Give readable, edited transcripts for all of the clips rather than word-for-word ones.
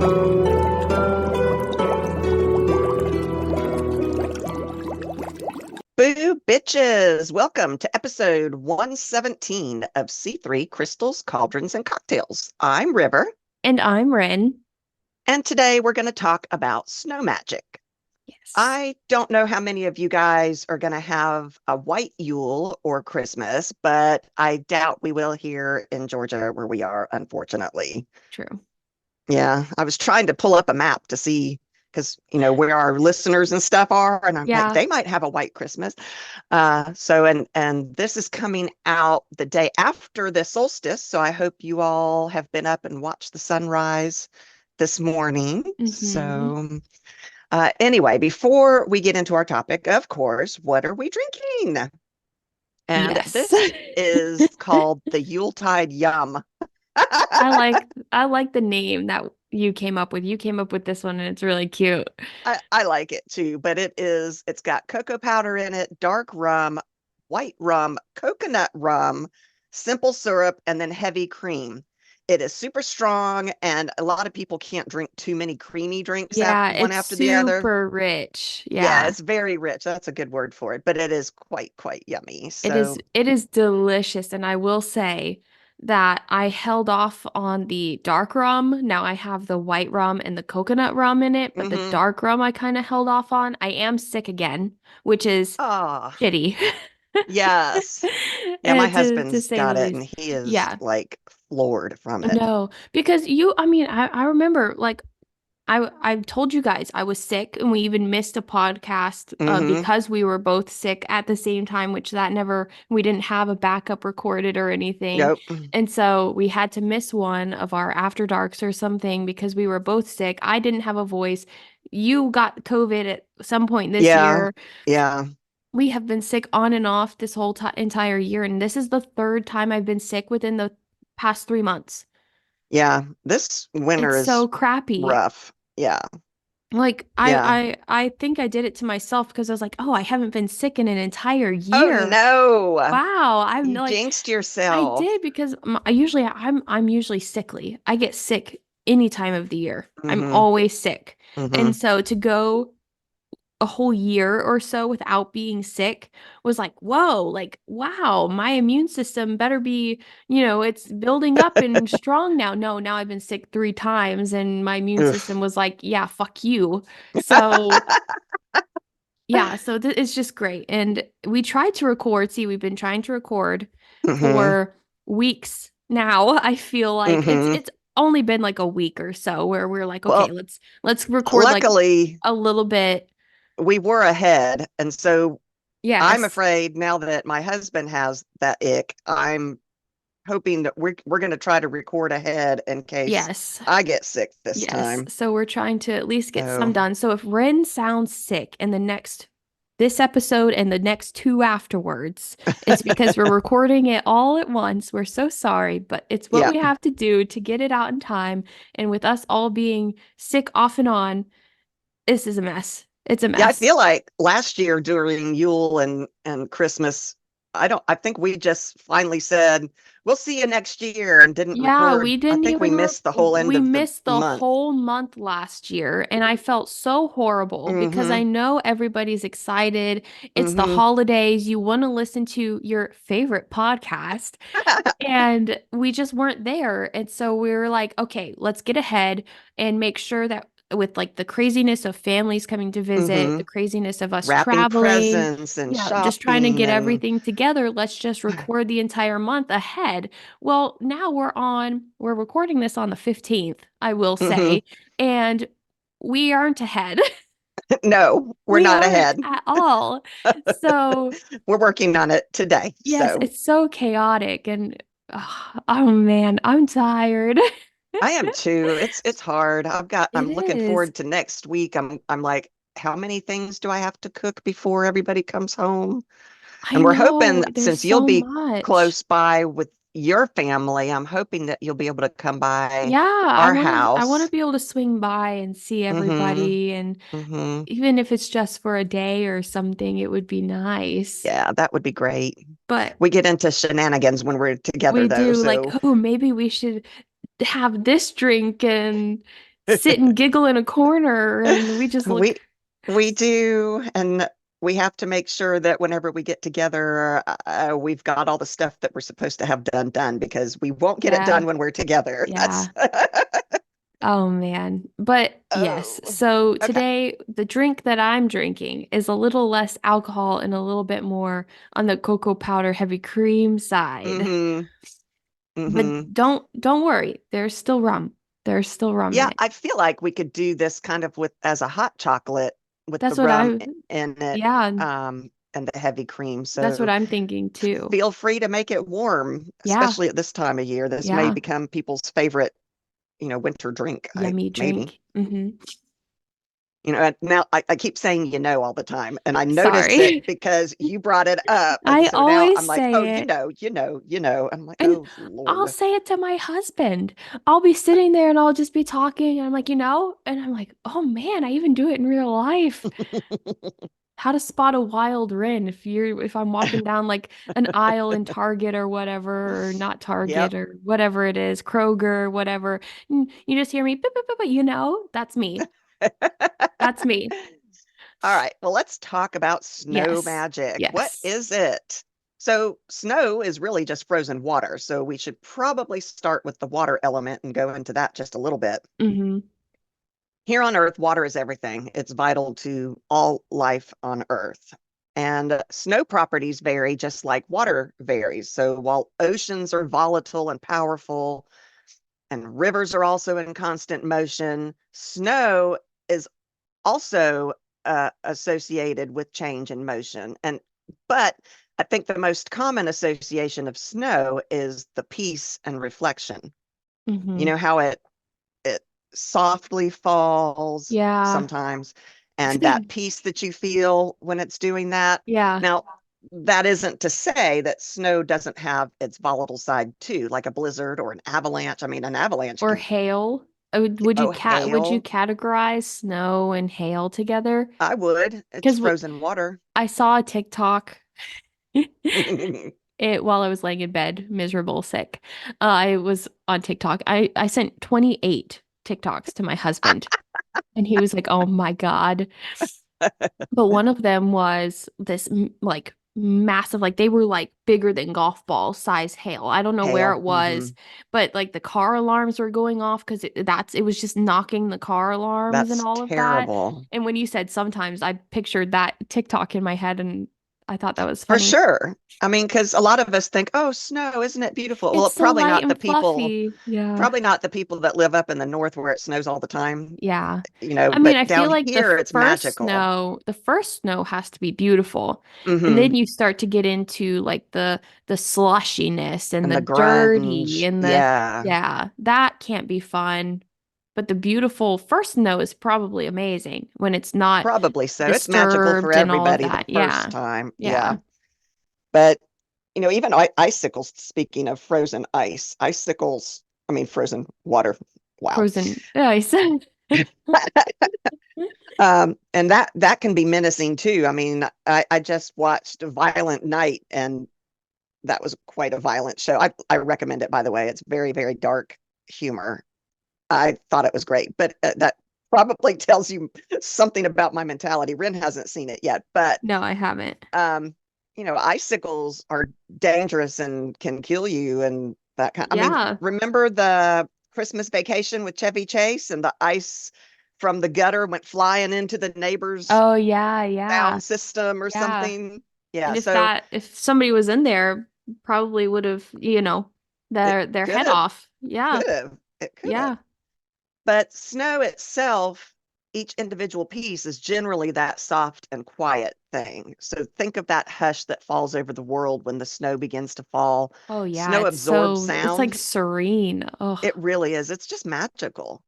Boo bitches! Welcome to episode 117 of C3 Crystals, Cauldrons, and Cocktails. I'm River, And I'm Ren. and today we're going to talk about snow magic. Yes. I don't know how many of you guys are going to have a white Yule or Christmas, but I doubt we will here in Georgia where we are, unfortunately. True. Yeah, I was trying to pull up a map to see because where our listeners and stuff are, and I'm like, Yeah. they might have a white Christmas. And this is coming out the day after the solstice, so I hope you all have been up and watched the sunrise this morning. Hmm. Anyway, before we get into our topic, of course, what are we drinking? And Yes. this is called the Yuletide Yum. I like I like the name that you came up with. You came up with this one and it's really cute. I like it too, but it's got cocoa powder in it, dark rum, white rum, coconut rum, simple syrup, and then heavy cream. It is super strong, and a lot of people can't drink too many creamy drinks Yeah, one it's after the other. super rich. Yeah, Yeah. it's very rich. That's a good word for it, but it is quite yummy. It is delicious, and I will say that I held off on the dark rum. Now I have the white rum and the coconut rum in it, but the Mm-hmm. dark rum I kind of held off on. I am sick again, which is Ah, shitty. yes. Yeah, my And to husband's say the got it, and least. he is Yeah. like floored from it. No, because I mean, I remember like I told you guys I was sick and we even missed a podcast Mm-hmm. because we were both sick at the same time, which that never we didn't have a backup recorded or anything. Nope. And so we had to miss one of our after darks or something because we were both sick. I didn't have a voice. You got COVID at some point this Yeah. year. Yeah. We have been sick on and off this whole entire year, and this is the third time I've been sick within the past 3 months. Yeah, this winter It's so is crappy. rough. Yeah, Like yeah. I think I did it to myself because I was like, oh, I haven't been sick in an entire Oh year. no, Wow, I'm you like jinxed I yourself. did because I'm usually sickly. I get sick any time of the year. I'm Mm-hmm. always sick. And Mm-hmm. so to go a whole year or so without being sick was like, whoa, like, wow, my immune system better be, it's building up and strong now. No, now I've been sick 3 times and my immune system Oof. was like, yeah, fuck you. So, yeah, so it's just great. And we tried to record. See, we've been trying to record Mm-hmm. for weeks now. I feel like it's Mm-hmm. it's only been like a week or so where we're like, okay, Well, let's record like luckily a little bit. we were ahead, and so I'm Yes. afraid now that my husband has that ick, I'm hoping that we're going to try to record ahead in case Yes. I get sick this Yes. time. So we're trying to at least get some So, done. So if Ren sounds sick in this episode and the next two afterwards, it's because we're recording it all at once. We're so sorry, but it's what yeah. we have to do to get it out in time. And with us all being sick off and on, this is a mess. It's a Yeah, I mess. feel like last year during Yule and Christmas, I think we just finally said, we'll see you next year and didn't Yeah, record. we I didn't think we even missed the whole end we of the missed the month. whole month last year and I felt so horrible because I Mm-hmm. know everybody's excited. It's the Mm-hmm. holidays. You want to listen to your favorite podcast and we just weren't there. And so we were like, okay, let's get ahead and make sure that with like the craziness of families coming to visit, Mm-hmm. the craziness of us Wrapping traveling, presents and yeah, just trying to shopping get and everything together, let's just record the entire month ahead. Well, now we're recording this on the 15th, I will mm-hmm. say, and we aren't ahead. No, we're We not aren't ahead. at all. So, We're working on it today. yes, So it's so chaotic and oh man, I'm tired. I am too. It's hard. It I'm looking is. forward to next week. I'm like, how many things do I have to cook before everybody comes home? I And we're hoping know that there's since you'll so be much. close by with your family, I'm hoping that you'll be able to come by Yeah, our I want to house. be able to swing by and see Mm-hmm. everybody and Mm-hmm. even if it's just for a day or something, it would be nice. Yeah, that would be great. But We get into shenanigans when we're together we though, do like, so oh, maybe we should have this drink and sit and giggle in a corner and we just We look we do, and we have to make sure that whenever we get together, we've got all the stuff that we're supposed to have done because we won't get it yeah, done when we're together. yeah. That's Oh man. But yes, oh, so okay. today the drink that I'm drinking is a little less alcohol and a little bit more on the cocoa powder heavy cream side. Mm-hmm. But Mm-hmm. don't worry, there's still rum. There's still rum in Yeah, it. I feel like we could do this kind of with as a hot chocolate with the That's what rum I in it, yeah, and the heavy cream. that's what So I'm thinking too. feel free to make it warm, Yeah, especially at this time of year. This may yeah. become people's favorite, winter drink. I Yummy maybe. drink. And now I keep saying all the time, and I notice it Sorry. because you brought it up. And I so now always I'm like, oh, say it. I'm like, And oh, I'll Lord. say it to my husband. I'll be sitting there and I'll just be talking and I'm like, and I'm like, oh man, I even do it in real life. How to spot a wild wren if I'm walking down like an aisle in Target or whatever, or not Yep. Target or whatever it is, Kroger, whatever. And you just hear me, "Beep, beep, beep, beep," that's me. That's me. All right. Well, let's talk about snow Yes. magic. What Yes. is it? So, snow is really just frozen water. So, we should probably start with the water element and go into that just a little bit. Mm-hmm. Here on Earth, water is everything. It's vital to all life on Earth. And snow properties vary just like water varies. So, while oceans are volatile and powerful, and rivers are also in constant motion, snow is also associated with change and motion. But I think the most common association of snow is the peace and reflection. You Mm-hmm. know how it softly falls Yeah. sometimes, and that peace that you feel when it's doing that. Yeah. Now, that isn't to say that snow doesn't have its volatile side too, like a blizzard or an avalanche. I mean, an avalanche Or can, hail. oh, Would you hail. categorize snow and hail together? I would. It's Because frozen water. I saw a TikTok while I was laying in bed, miserable, sick. I was on TikTok. I sent 28 TikToks to my husband, and he was like, "Oh my God." But one of them was this like massive, like they were like bigger than golf ball size hail. I don't know where Hail. it was, but like the car alarms were going off because it was just knocking the car alarms and That's all of that. terrible. And when you said sometimes, I pictured that TikTok in my head and I thought that was For funny. sure. I mean, because a lot of us think, oh, snow, isn't it beautiful? Well, It's so light and fluffy. Yeah. probably not the people that live up in the north where it snows all the time, Yeah. I mean, but I feel down like here it's magical. the first snow has to be beautiful. And then Hmm. you start to get into like the slushiness and And the the dirty grunge. and Yeah, yeah, that can't be fun. But the beautiful first snow is probably amazing when it's not probably so. It's magical for disturbed and all of everybody the that. first Yeah. time. Yeah. Yeah. But, even icicles, speaking of frozen ice, icicles, I mean, frozen water. Wow. Frozen ice. And that can be menacing too. I mean, I just watched a Violent Night, and that was quite a violent show. I recommend it, by the way. It's very, very dark humor. I thought it was great, but that probably tells you something about my mentality. Ren hasn't seen it yet, but No, I haven't. um, icicles are dangerous and can kill you, and that kind. I mean, Yeah. remember the Christmas Vacation with Chevy Chase, and the ice from the gutter went flying into the neighbor's Oh yeah, yeah. sound system or Yeah. something. Yeah, And so if somebody was in there, probably would have, it their could head have, off. Yeah. it could have. Yeah. But snow itself, each individual piece is generally that soft and quiet thing. So think of that hush that falls over the world when the snow begins to fall. Oh yeah, Snow absorbs it's like sound. serene. Oh, It really is. It's just magical.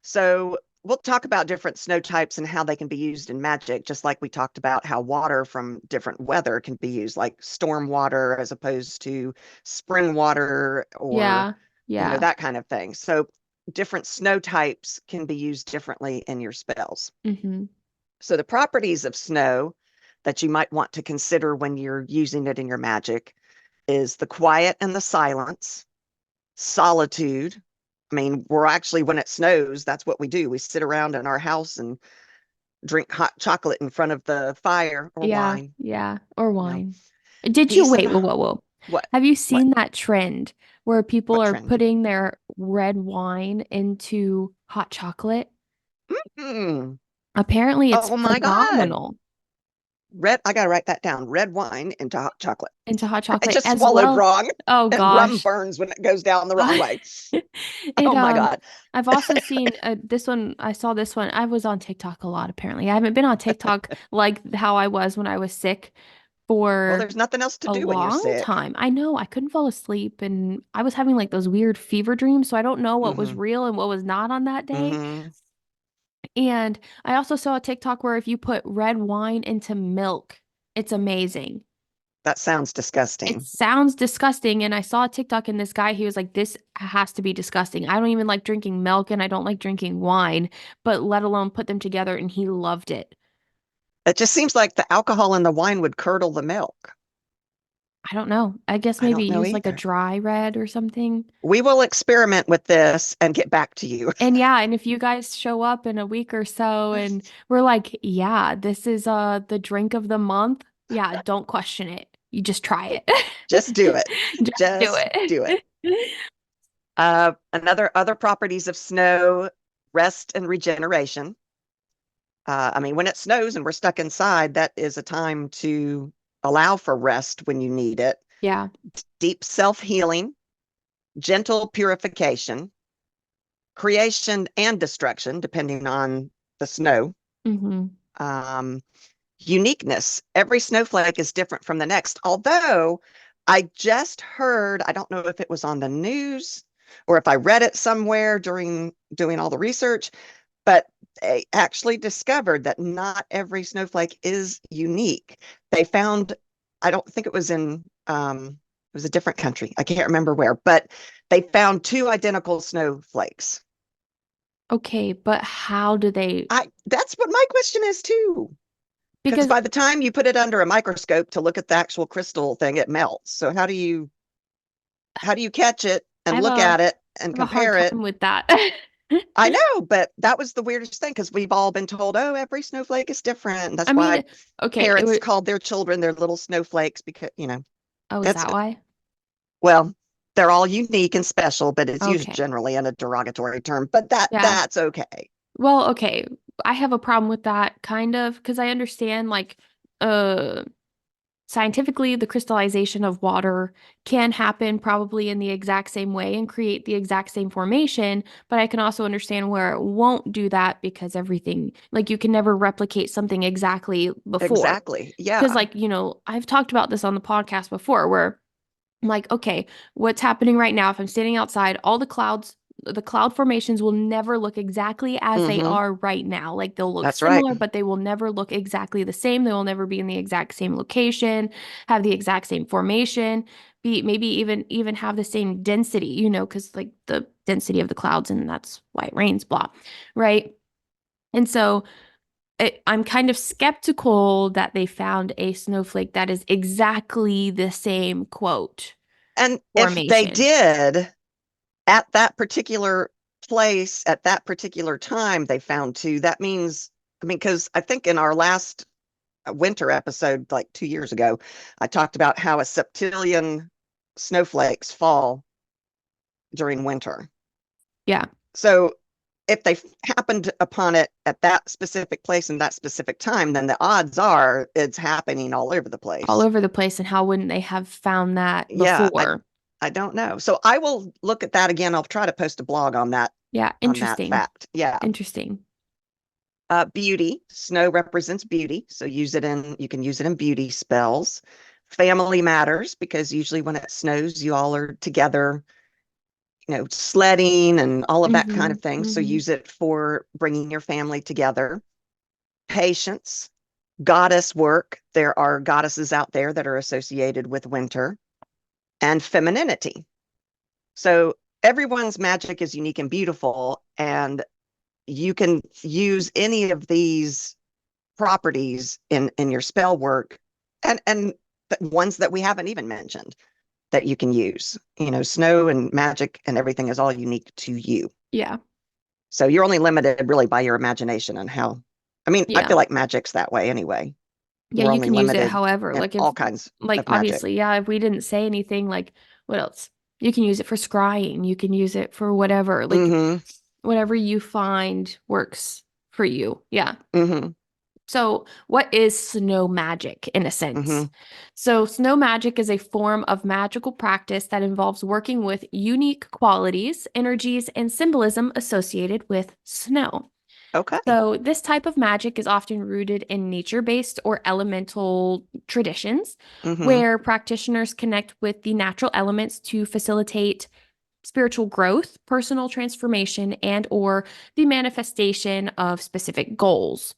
So we'll talk about different snow types and how they can be used in magic, just like we talked about how water from different weather can be used, like storm water as opposed to spring water, or yeah. Yeah. that kind of thing. So different snow types can be used differently in your spells. Hmm. So the properties of snow that you might want to consider when you're using it in your magic is the quiet and the silence, solitude. I mean, we're actually, when it snows, that's what we do. We sit around in our house and drink hot chocolate in front of the fire or Yeah, wine, yeah, or you know. wine. Did you Peace wait? and Whoa, whoa, whoa. what? Have you What? seen that trend where people What are trend? putting their red wine into hot chocolate? Mm. Apparently, it's Oh my God. phenomenal I gotta write that down. Red wine into hot chocolate. into hot I chocolate just as swallowed well. wrong. Oh And rum gosh. burns when it goes down the wrong Uh, way. it Oh my God. I've also seen this one. I saw this one. I was on TikTok a lot apparently. I haven't been on TikTok like how I was when I was sick Well, for there's nothing else to a do when you're long sick. time. I know I couldn't fall asleep and I was having like those weird fever dreams, so I don't know what was Mm-hmm. real and what was not on that day. Mm-hmm. And I also saw a TikTok where if you put red wine into milk, it's amazing. That sounds It disgusting. sounds disgusting. And I saw a TikTok and this guy, he was like, this has to be disgusting. I don't even like drinking milk and I don't like drinking wine, but let alone put them together. And he loved it. It just seems like the alcohol in the wine would curdle the milk. I don't know. I guess I maybe don't know use like a either. dry red or something. We will experiment with this and get back to you. And yeah, and if you guys show up in a week or so and we're like, yeah, this is the drink of the month, yeah, don't question it. You just try it. Just do it. Just do Just do it. it. Another other properties of snow, rest and regeneration. I mean, when it snows and we're stuck inside, that is a time to allow for rest when you need it. Yeah. Deep self-healing, gentle purification, creation and destruction, depending on the snow. Hmm. Um, Uniqueness. Every snowflake is different from the next. Although I just heard, I don't know if it was on the news or if I read it somewhere during doing all the research, but they actually discovered that not every snowflake is unique. They found, I don't think it was in, it was a different country. I can't remember where, but they found two identical snowflakes. Okay, but how do they? That's what my question is too. Because Because by the time you put it under a microscope to look at the actual crystal thing, it melts. So how do you catch it I and have look at it and a hard compare it? time with that. I know, but that was the weirdest thing because we've all been told, oh, every snowflake is different. And I that's why mean, okay, it parents would. called their children their little snowflakes because, Oh, is that's that why? well, they're all unique and special, but it's used Okay. generally in a derogatory term. But that Yeah. that's okay. Well, okay. I have a problem with that kind of because I understand like uh scientifically the crystallization of water can happen probably in the exact same way and create the exact same formation, but I can also understand where it won't do that because everything like you can never replicate something exactly before. Exactly. Because Yeah. like, I've talked about this on the podcast before where I'm like, okay, what's happening right now? If I'm standing outside, all the cloud formations will never look exactly as they Hmm. are right now. Like they'll look That's right. similar, but they will never look exactly the same. They will never be in the exact same location, have the exact same formation, be maybe even have the same density, because like the density of the clouds and that's why it rains, blah, right? And so I'm kind of skeptical that they found a snowflake that is exactly the same quote And if they formation. did, at that particular place at that particular time they found two, that means, I mean, because I think in our last winter episode like 2 years ago I talked about how a septillion snowflakes fall during winter. Yeah, So if they happened upon it at that specific place and that specific time, then the odds are it's happening all over the all place. over the place. And how wouldn't they have found that Yeah, I before? I don't know. So I will look at that again. I'll try to post a blog Yeah, on that interesting. fact. Yeah. Interesting. Beauty. Snow represents beauty, so you can use it in beauty spells. Family matters because usually when it snows, you all are together, sledding and all of that kind Hmm. of thing. So Hmm. use it for bringing your family together. Patience, goddess work. There are goddesses out there that are associated with winter, and femininity. So everyone's magic is unique and beautiful, and you can use any of these properties in your spell work, and the ones that we haven't even mentioned. that you can use. Snow and magic and everything is all unique to you. Yeah. So you're only limited really by your imagination and how, I mean, I Yeah. feel like magic's that way anyway. Yeah, We're you only can use it limited however. in Like if all kinds like of magic. obviously, yeah, if we didn't say anything, like what else? You can use it for scrying. You can use it for whatever. Like Mm-hmm. whatever you find works for you. Yeah. Mm-hmm. So, what is snow magic in a Mm-hmm. sense? So, snow magic is a form of magical practice that involves working with unique qualities, energies, and symbolism associated with snow. Okay. So, this type of magic is often rooted in nature based or elemental traditions, Mm-hmm. where practitioners connect with the natural elements to facilitate spiritual growth, personal transformation, and or the manifestation of specific goals.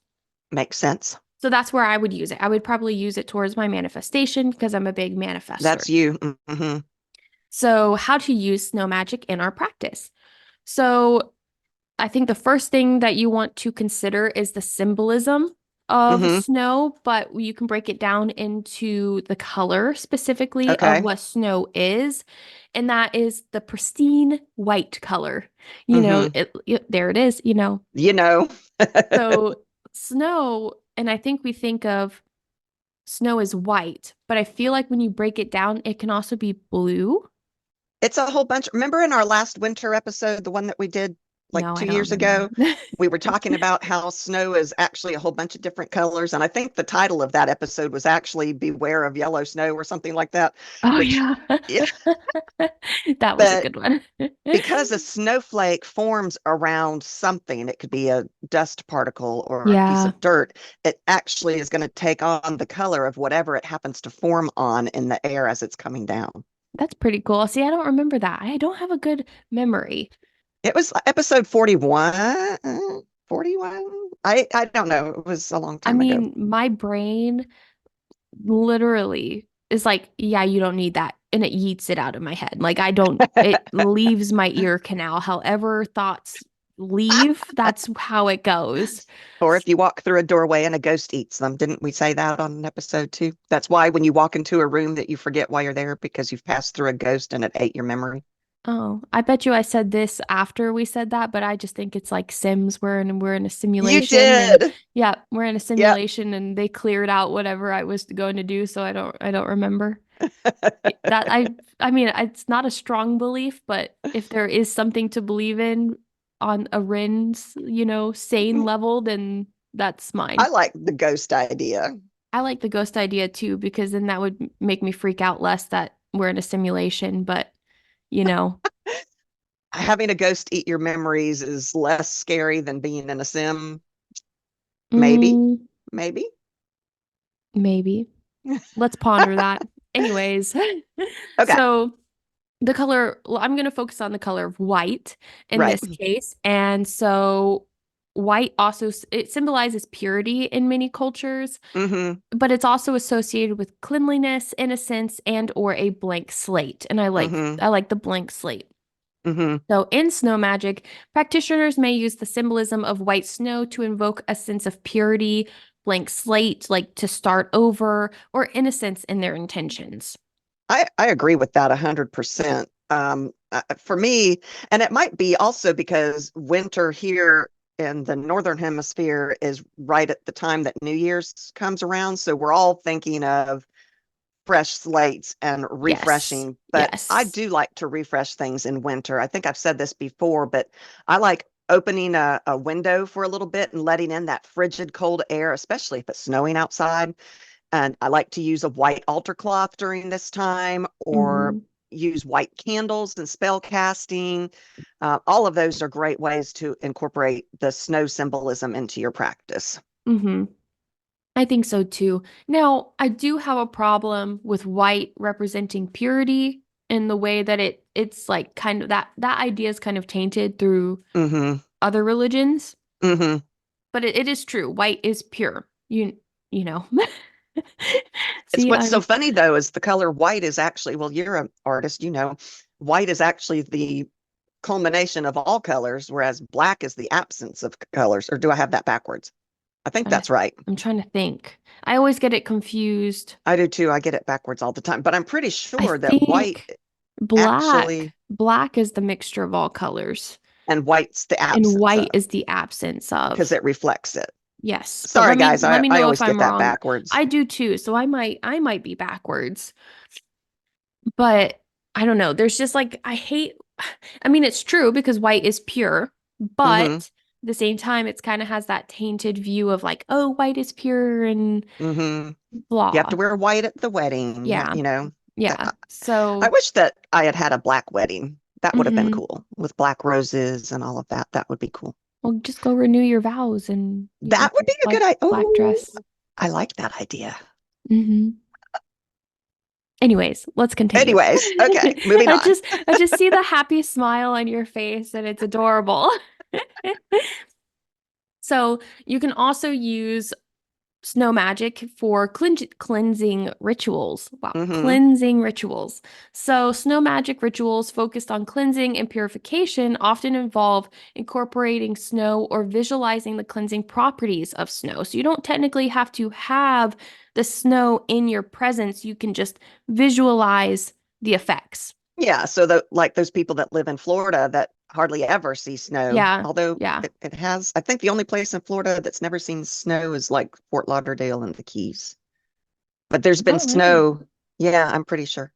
Makes sense. So that's where I would use it. I would probably use it towards my manifestation because I'm a big manifester. That's you. Mm-hmm. So, how to use snow magic in our practice. So, I think the first thing that you want to consider is the symbolism of Mm-hmm. snow, but you can break it down into the color specifically of Okay. what snow is. And that is the pristine white color. Mm-hmm. There it is, You know. So, snow, and I think we think of snow is white, but I feel like when you break it down, it can also be blue. It's a whole bunch. Remember in our last winter episode, the one that we did like No, I two don't years remember. ago, we were talking about how snow is actually a whole bunch of different colors. And I think the title of that episode was actually Beware of Yellow Snow or something like that, Oh, which, yeah. yeah, That was a but good one. because a snowflake forms around something, it could be a dust particle or a piece Yeah, of dirt, it actually is going to take on the color of whatever it happens to form on in the air as it's coming down. that's pretty cool. See, I don't remember that. I don't have a good memory. It was episode 41. 41. I don't know. It was a long I time ago. mean, my brain literally is like, yeah, you don't need that. And it yeets it out of my head. Like, it leaves my ear canal. However, thoughts leave, that's how it goes. Or if you walk through a doorway and a ghost eats them, didn't we say that on an episode too? That's why when you walk into a room that you forget why you're there because you've passed through a ghost and it ate your memory. Oh, I bet you I said this after we said that, but I just think it's like Sims. We're in a You simulation, and did. yeah, we're in a Yep. simulation, and they cleared out whatever I was going to do, so I don't remember. That I mean, it's not a strong belief, but if there is something to believe in on a Rin's, sane level, then that's I mine. like the ghost idea. I like the ghost idea too, because then that would make me freak out less that we're in a simulation, but you know. Having a ghost eat your memories is less scary than being in a sim. Maybe. Mm, Maybe. maybe. Let's ponder that. Anyways, Okay. so I'm going to focus on the color of white in Right. this case. And so white also, it symbolizes purity in many cultures, Mm-hmm. but it's also associated with cleanliness, innocence, and or a blank slate. And I like Mm-hmm. I like the blank slate. Mm-hmm. So, in snow magic, practitioners may use the symbolism of white snow to invoke a sense of purity, blank slate, like to start over, or innocence in their intentions. I agree with that 100%. For me, and it might be also because winter here in the northern hemisphere is right at the time that New Year's comes around. So we're all thinking of fresh slates and Yes. refreshing. But I Yes. do like to refresh things in winter. I think I've said this before, but I like opening a window for a little bit and letting in that frigid cold air, especially if it's snowing outside. And I like to use a white altar cloth during this time or Hmm. use white candles and spell casting. All of those are great ways to incorporate the snow symbolism into your practice. Hmm. I think so too. Now, I do have a problem with white representing purity in the way that it's like kind of that idea is kind of tainted through Mm-hmm. other religions, Mm-hmm. but it is true. White is pure. You know. It's See, what's so I'm funny though is the color white is actually, well, you're an artist, white is actually the culmination of all colors, whereas black is the absence of colors. Or do I have that backwards? I think Trying to, that's right. I'm trying to think. I always get it confused. I do too. I get it backwards all the time, but I'm pretty I sure that white think black. actually, Black is the mixture of all colors, and white's the and absence white of, is the absence because of. it reflects it. Yes, but Sorry, guys. let me I know if always get I'm that wrong. backwards. I do too, so I might be backwards. But I don't know. There's just like I hate I mean it's true because white is pure, but Mm-hmm. at the same time it's kind of has that tainted view of like, oh, white is pure and Mm-hmm. You have to blah. wear white at the wedding. Yeah, Yeah. you know. Yeah. I So, wish that I had had a black wedding. That would have been mhm. cool with black roses and all of that. That would be cool. Well, just go renew your vows and you can That would wear be a good idea. black Oh, dress. I like that idea. Hmm. Anyways, let's continue. Anyways, okay, moving I on. just I just see the happy smile on your face and it's adorable. So, you can also use snow magic for cleansing rituals. Wow, Mm-hmm. cleansing rituals. So, snow magic rituals focused on cleansing and purification often involve incorporating snow or visualizing the cleansing properties of snow. So, you don't technically have to have the snow in your presence, you can just visualize the effects. Yeah, so like those people that live in Florida that hardly ever see snow, Yeah, although yeah. it has, I think the only place in Florida that's never seen snow is like Fort Lauderdale and the Keys. But there's been Oh, really? snow. Yeah, I'm pretty sure.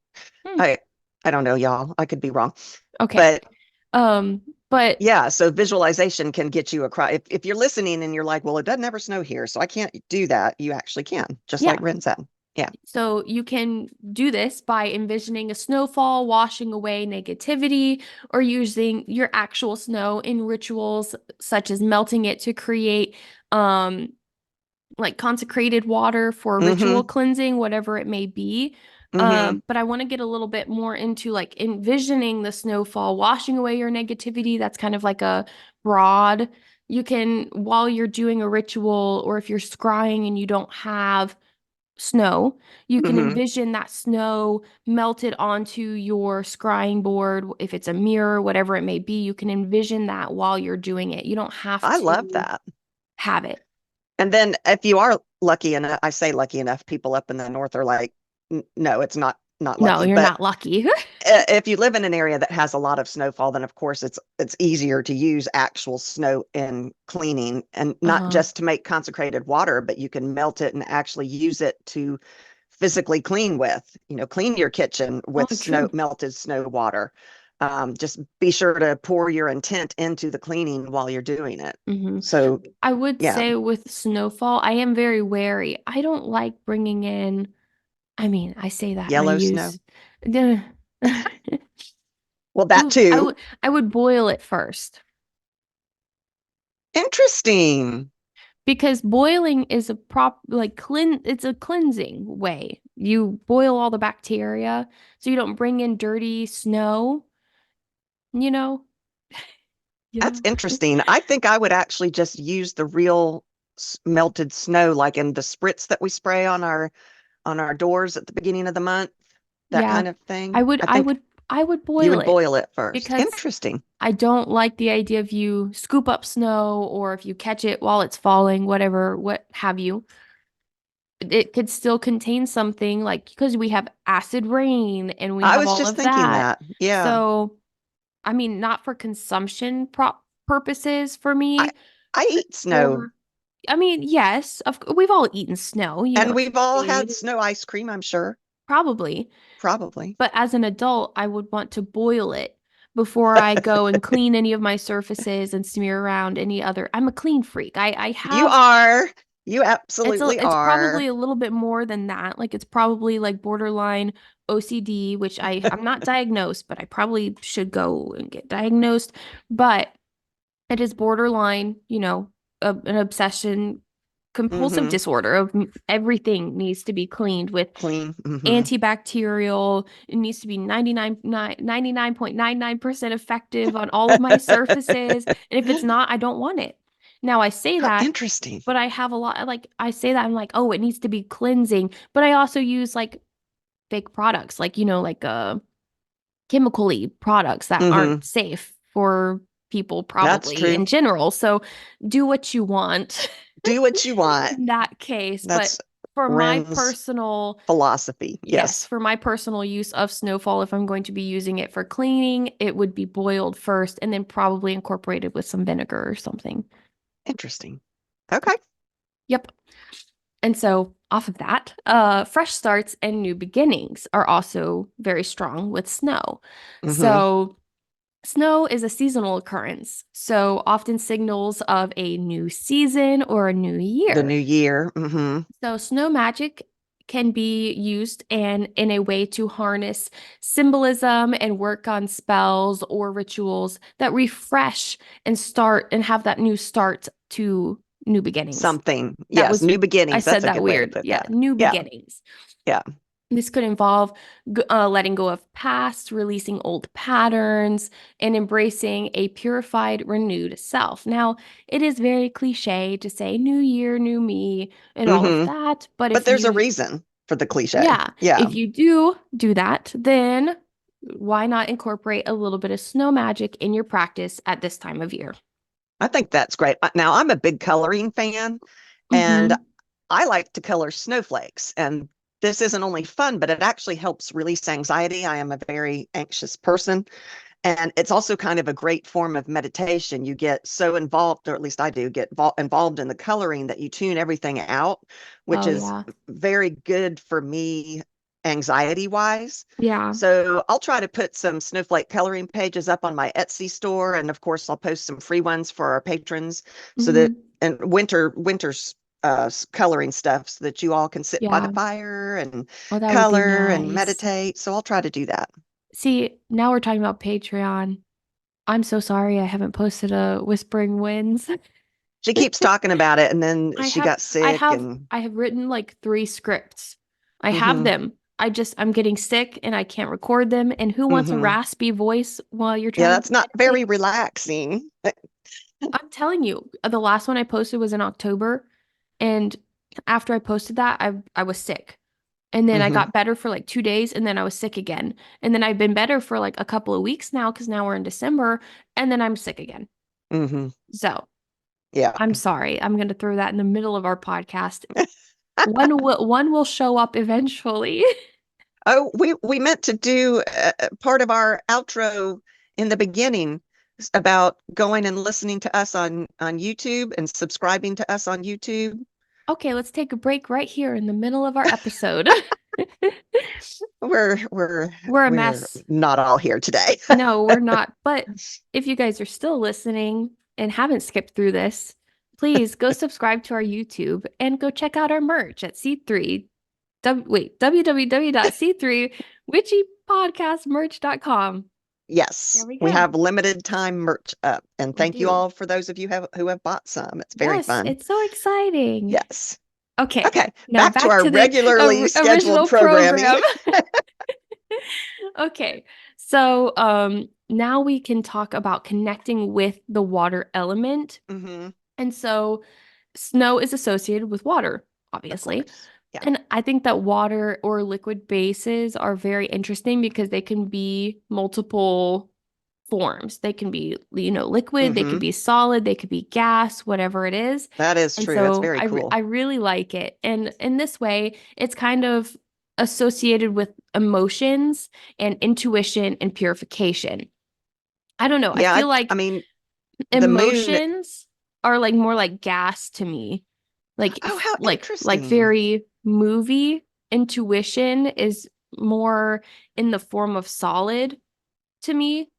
Hmm. I I don't know, y'all. I could be wrong. Okay. But Um, but yeah, so visualization can get you across. If you're listening and you're like, well, it doesn't ever snow here, so I can't do that, you actually can, just like yeah, Ren said. Yeah. so you can do this by envisioning a snowfall, washing away negativity, or using your actual snow in rituals such as melting it to create um like consecrated water for Mm-hmm. ritual cleansing, whatever it may be. Mm-hmm. But I want to get a little bit more into like envisioning the snowfall, washing away your negativity. That's kind of like a broad. You can, while you're doing a ritual, or if you're scrying and you don't have snow, you can Mm-hmm. envision that snow melted onto your scrying board. If it's a mirror, whatever it may be, you can envision that while you're doing it. You don't have I love to that. have it. And then if you are lucky enough, I say lucky enough, people up in the north are like, No, it's not No, lucky." you're But not lucky. if you live in an area that has a lot of snowfall, then of course it's easier to use actual snow in cleaning, and not Uh-huh. just to make consecrated water, but you can melt it and actually use it to physically clean with, clean your kitchen Oh, with true. melted snow water. Just be sure to pour your intent into the cleaning while you're doing it. Hmm. So, I would yeah, say with snowfall, I am very wary. I don't like bringing in, I mean, I say that and I yellow snow. use, Duh. Well, that too. I would boil it first Interesting. because boiling is a it's a cleansing way. You boil all the bacteria so you don't bring in dirty snow, you know? You That's know? interesting. I think I would actually just use the real melted snow, like in the spritz that we spray on our doors at the beginning of the month, that Yeah. kind of I thing. would I I think would I would you boil would it boil it first. because Interesting. I don't like the idea of you scoop up snow or if you catch it while it's falling, whatever, what have you. It could still contain something like because we have acid rain and we I have was all just of thinking that. that. Yeah. So, I mean, not for consumption purposes for I me, I but eat snow, for, I mean, yes, we've all eaten snow, and it's we've all had made, snow ice cream, I'm sure. probably. Probably. But as an adult, I would want to boil it before I go and clean any of my surfaces and smear around any other. I'm a clean freak. I You have are. You absolutely it's are. probably a little bit more than that. Like it's probably like borderline OCD, which I'm not diagnosed, but I probably should go and get diagnosed. But it is borderline, an obsession compulsive Mm-hmm. disorder of everything needs to be cleaned with Clean. Mm-hmm. antibacterial. It needs to be 99.99% effective on all of my surfaces. And if it's not, I don't want it. Now I say How that, interesting. but I have a lot like I say that I'm like, oh, it needs to be cleansing. But I also use like fake products, like, like chemically products that Mm-hmm. aren't safe for people That's probably true. in general. So do what you want. Do what you want. in that case. But That's for my Ren's personal, philosophy. yes, Yes. for my personal use of snowfall, if I'm going to be using it for cleaning, it would be boiled first and then probably incorporated with some vinegar or something. Interesting. Okay. Yep. And so, off of that, fresh starts and new beginnings are also very strong with snow. Hmm. So, snow is a seasonal occurrence, so often signals of a new season or a new The new year. year. Hmm. So, snow magic can be used and in a way to harness symbolism and work on spells or rituals that refresh and start and have that new start to new beginnings. Something. That Yes. was, New I beginnings. That's said a that good way to weird. put Yeah, that. new Yeah. beginnings. Yeah. This could involve letting go of past, releasing old patterns, and embracing a purified, renewed self. Now, it is very cliche to say new year, new me, and all of Hmm. that. But But if there's a you, reason for the cliche. yeah, Yeah. if you do that, then why not incorporate a little bit of snow magic in your practice at this time of year? I think that's great. Now, I'm a big coloring fan, and Mm-hmm. I like to color snowflakes. And this isn't only fun, but it actually helps release anxiety. I am a very anxious person. And it's also kind of a great form of meditation. You get so involved, or at least I do, get involved in the coloring that you tune everything out, which Oh, is yeah. very good for me anxiety wise. Yeah. So I'll try to put some snowflake coloring pages up on my Etsy store. And of course, I'll post some free ones for our patrons so that, Mm-hmm. and winter's coloring stuff so that you all can sit by the Yeah. fire and Oh, that would be color and nice. meditate. So I'll try to do that. See, now we're talking about Patreon. I'm so sorry I haven't posted a Whispering Winds. She keeps talking about it, and then I she have got I sick, have and I have written like 3 scripts. I have hmm them. I'm getting sick and I can't record them. And who wants a hmm raspy voice while you're yeah, trying to that's not meditate? very relaxing. I'm telling you, the last one I posted was in October, and after I posted that, I was sick. And then I Hmm. got better for like 2 days, and then I was sick again. And then I've been better for like a couple of weeks now because now we're in December, and then I'm sick again. Hmm. So Yeah. I'm sorry. I'm going to throw that in the middle of our podcast. One will show up eventually. Oh, we meant to do part of our outro in the beginning about going and listening to us on YouTube and subscribing to us on YouTube. Okay, let's take a break right here in the middle of our episode. We're we're We're a we're mess. not all here today. No, we're not. But if you guys are still listening and haven't skipped through this, please go subscribe to our YouTube and go check out our merch at C3. www.c3witchypodcastmerch.com. There Yes, we we go. have limited time merch up, and We thank you do. all for those of you who have bought some. It's very Yes, fun. it's so exciting. Yes. Okay, Okay, now back to back our to the regularly scheduled original programming. program. Okay, so now we can talk about connecting with the water element. Hmm. And so snow is associated with water, Of obviously. course. Yeah. And I think that water or liquid bases are very interesting because they can be multiple forms. They can be, liquid, they could Hmm. be solid, they could be gas, whatever it is. That is And true. That's so very cool. I really like it. And in this way, it's kind of associated with emotions and intuition and purification. I don't know. I Yeah, feel I like mean, the moon. emotions are like more like gas to me. Like Oh, how like interesting. very movie. Intuition is more in the form of solid to me,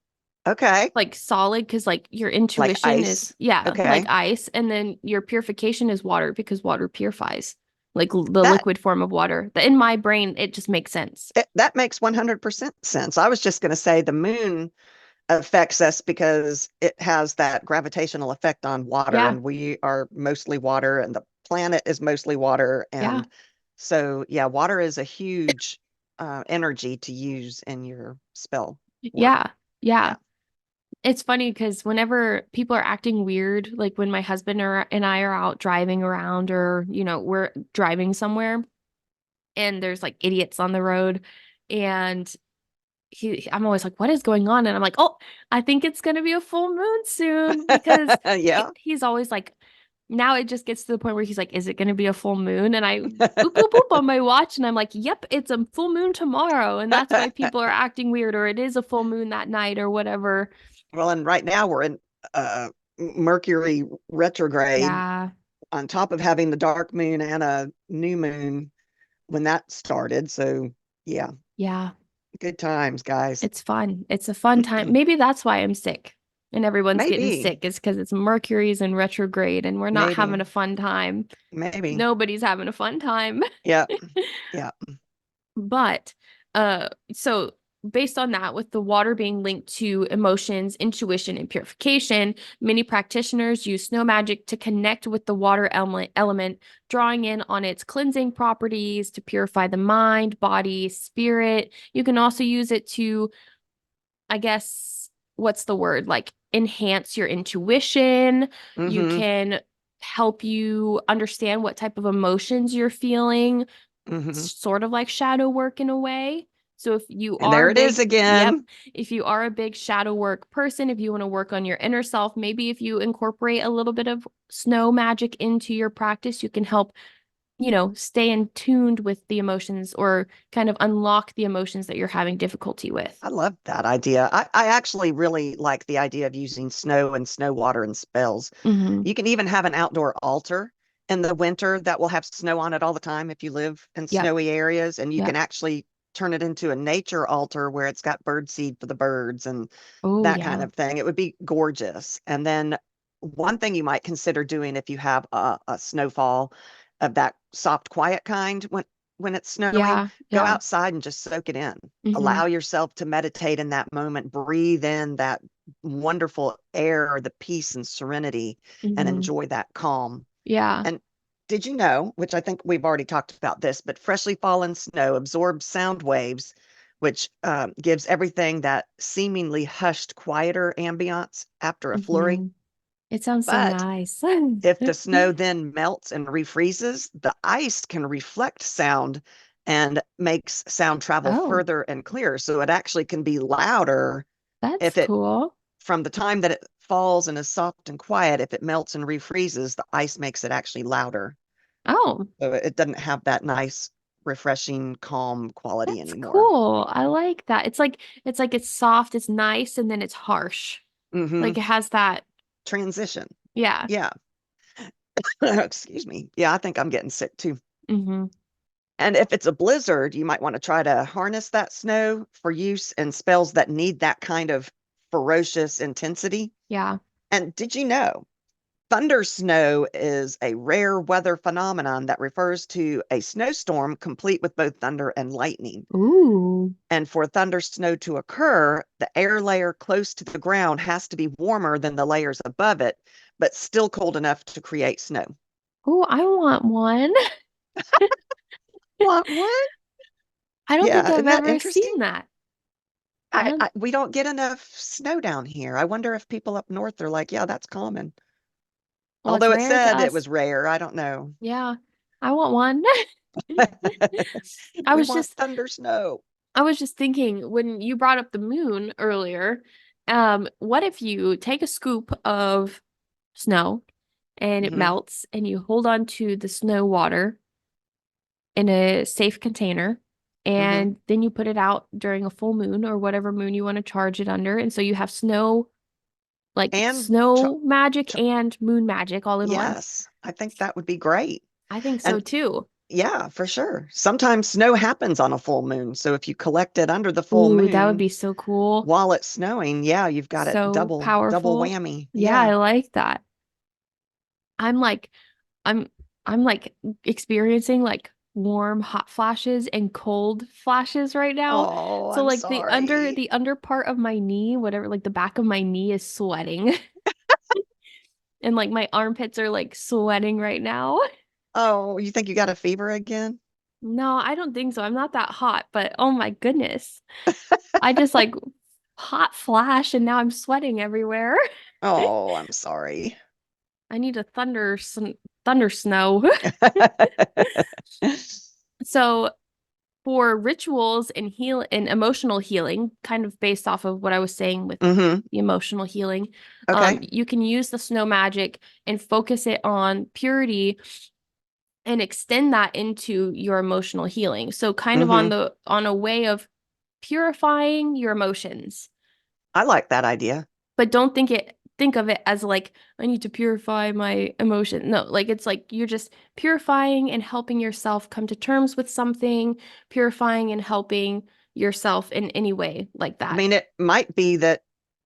Okay. like solid because like your Like intuition is, ice. yeah, like Okay. ice, and then your purification is water because water purifies, like the That liquid form of water. In my brain it just makes sense. that makes 100% sense. I was just going to say the moon affects us because it has that gravitational effect on water, Yeah, and we are mostly water, and the planet is mostly water. yeah, And so, yeah, water is a huge energy to use in your spell work. yeah, yeah. Yeah. It's funny because whenever people are acting weird, like when my husband and I are out driving around, or we're driving somewhere and there's like idiots on the road, and I'm always like, what is going on? And I'm like, oh, I think it's gonna be a full moon soon, because Yeah. he's always like, now it just gets to the point where he's like, is it going to be a full moon? And I boop, boop, boop on my watch. And I'm like, yep, it's a full moon tomorrow. And that's why people are acting weird, or it is a full moon that night or whatever. Well, and right now we're in Mercury retrograde Yeah. on top of having the dark moon and a new moon when that started. So, yeah, Yeah. good times, guys. It's fun. It's a fun time. Maybe that's why I'm sick and everyone's getting Maybe, sick is because it's Mercury's in retrograde and we're not having maybe, a fun time. maybe. Nobody's having a fun time. Yeah, yeah. But so based on that, with the water being linked to emotions, intuition, and purification, many practitioners use snow magic to connect with the water element, drawing in on its cleansing properties to purify the mind, body, spirit. You can also use it to, I guess, what's the word? Like enhance your intuition. You Mm-hmm. can help you understand what type of emotions you're feeling, Mm-hmm. sort of like shadow work in a way. So if you And are there a it is big, yep, again. if you are a big shadow work person, if you want to work on your inner self, maybe if you incorporate a little bit of snow magic into your practice, you can help, stay in tuned with the emotions or kind of unlock the emotions that you're having difficulty with. I love that idea. I actually really like the idea of using snow and snow water and spells. Mm-hmm. You can even have an outdoor altar in the winter that will have snow on it all the time if you live in Yep. snowy areas. And you can Yep. actually turn it into a nature altar where it's got bird seed for the birds and Oh, that kind yeah. of thing. It would be gorgeous. And then one thing you might consider doing if you have a snowfall of that soft, quiet kind when it's snowing, Yeah. go Yeah. outside and just soak it in. Mm-hmm. Allow yourself to meditate in that moment. Breathe in that wonderful air, the peace and serenity, and Mm-hmm. enjoy that calm. Yeah. And did you know, which I think we've already talked about this, but freshly fallen snow absorbs sound waves, which gives everything that seemingly hushed, quieter ambiance after a flurry. Mm-hmm. It sounds so But nice. if the snow then melts and refreezes, the ice can reflect sound and makes sound travel Oh, further and clearer. So it actually can be louder that's if it, cool. from the time that it falls and is soft and quiet, if it melts and refreezes, the ice makes it actually louder. Oh, So it doesn't have that nice, refreshing, calm quality that's anymore. cool. I like that. It's soft, it's nice, and then it's harsh. Hmm. Like it has that, Transition. yeah. Yeah. Excuse me. Yeah, I think I'm getting sick too. Mm-hmm. And if it's a blizzard, you might want to try to harness that snow for use in spells that need that kind of ferocious intensity. Yeah. And did you know thunder snow is a rare weather phenomenon that refers to a snowstorm complete with both thunder and lightning? Ooh. And for thunder snow to occur, the air layer close to the ground has to be warmer than the layers above it, but still cold enough to create snow. Oh, I want one. What? I don't think Yeah, I've isn't that ever interesting? seen that. I don't, We don't get enough snow down here. I wonder if people up north are like, yeah, that's common. well, it's Although it rare to said it us. was rare, I don't know. Yeah. I want one. I We was want just thunder snow. I was just thinking when you brought up the moon earlier, what if you take a scoop of snow and it Hmm. melts and you hold on to the snow water in a safe container Hmm. and then you put it out during a full moon or whatever moon you want to charge it under. And so you have snow, like And snow magic and moon magic all in one. yes, I think that would be great. I think so And too. yeah, for sure. Sometimes snow happens on a full moon. So if you collect it under the full Ooh, that would moon be so cool. while it's snowing, yeah, you've got it So double powerful. whammy. Yeah, Yeah. I like that. I'm like I'm I'm like experiencing like warm hot flashes and cold flashes right now. Oh, So I'm like sorry. the under part of my knee, whatever, like the back of my knee is sweating. And like my armpits are like sweating right now. Oh, you think you got a fever again? No, I don't think so. I'm not that hot, but oh my goodness. I just like hot flash and now I'm sweating everywhere. Oh, I'm sorry. I need a thunder snow. So for rituals and heal and emotional healing, kind of based off of what I was saying with Mm-hmm. the emotional healing, Okay. you can use the snow magic and focus it on purity and extend that into your emotional healing. So kind of Mm-hmm. on a way of purifying your emotions, I like that idea. but don't think of it as like I need to purify my emotion. No, like it's like you're just purifying and helping yourself come to terms with something, purifying and helping yourself in any way like I that. mean, it might be that,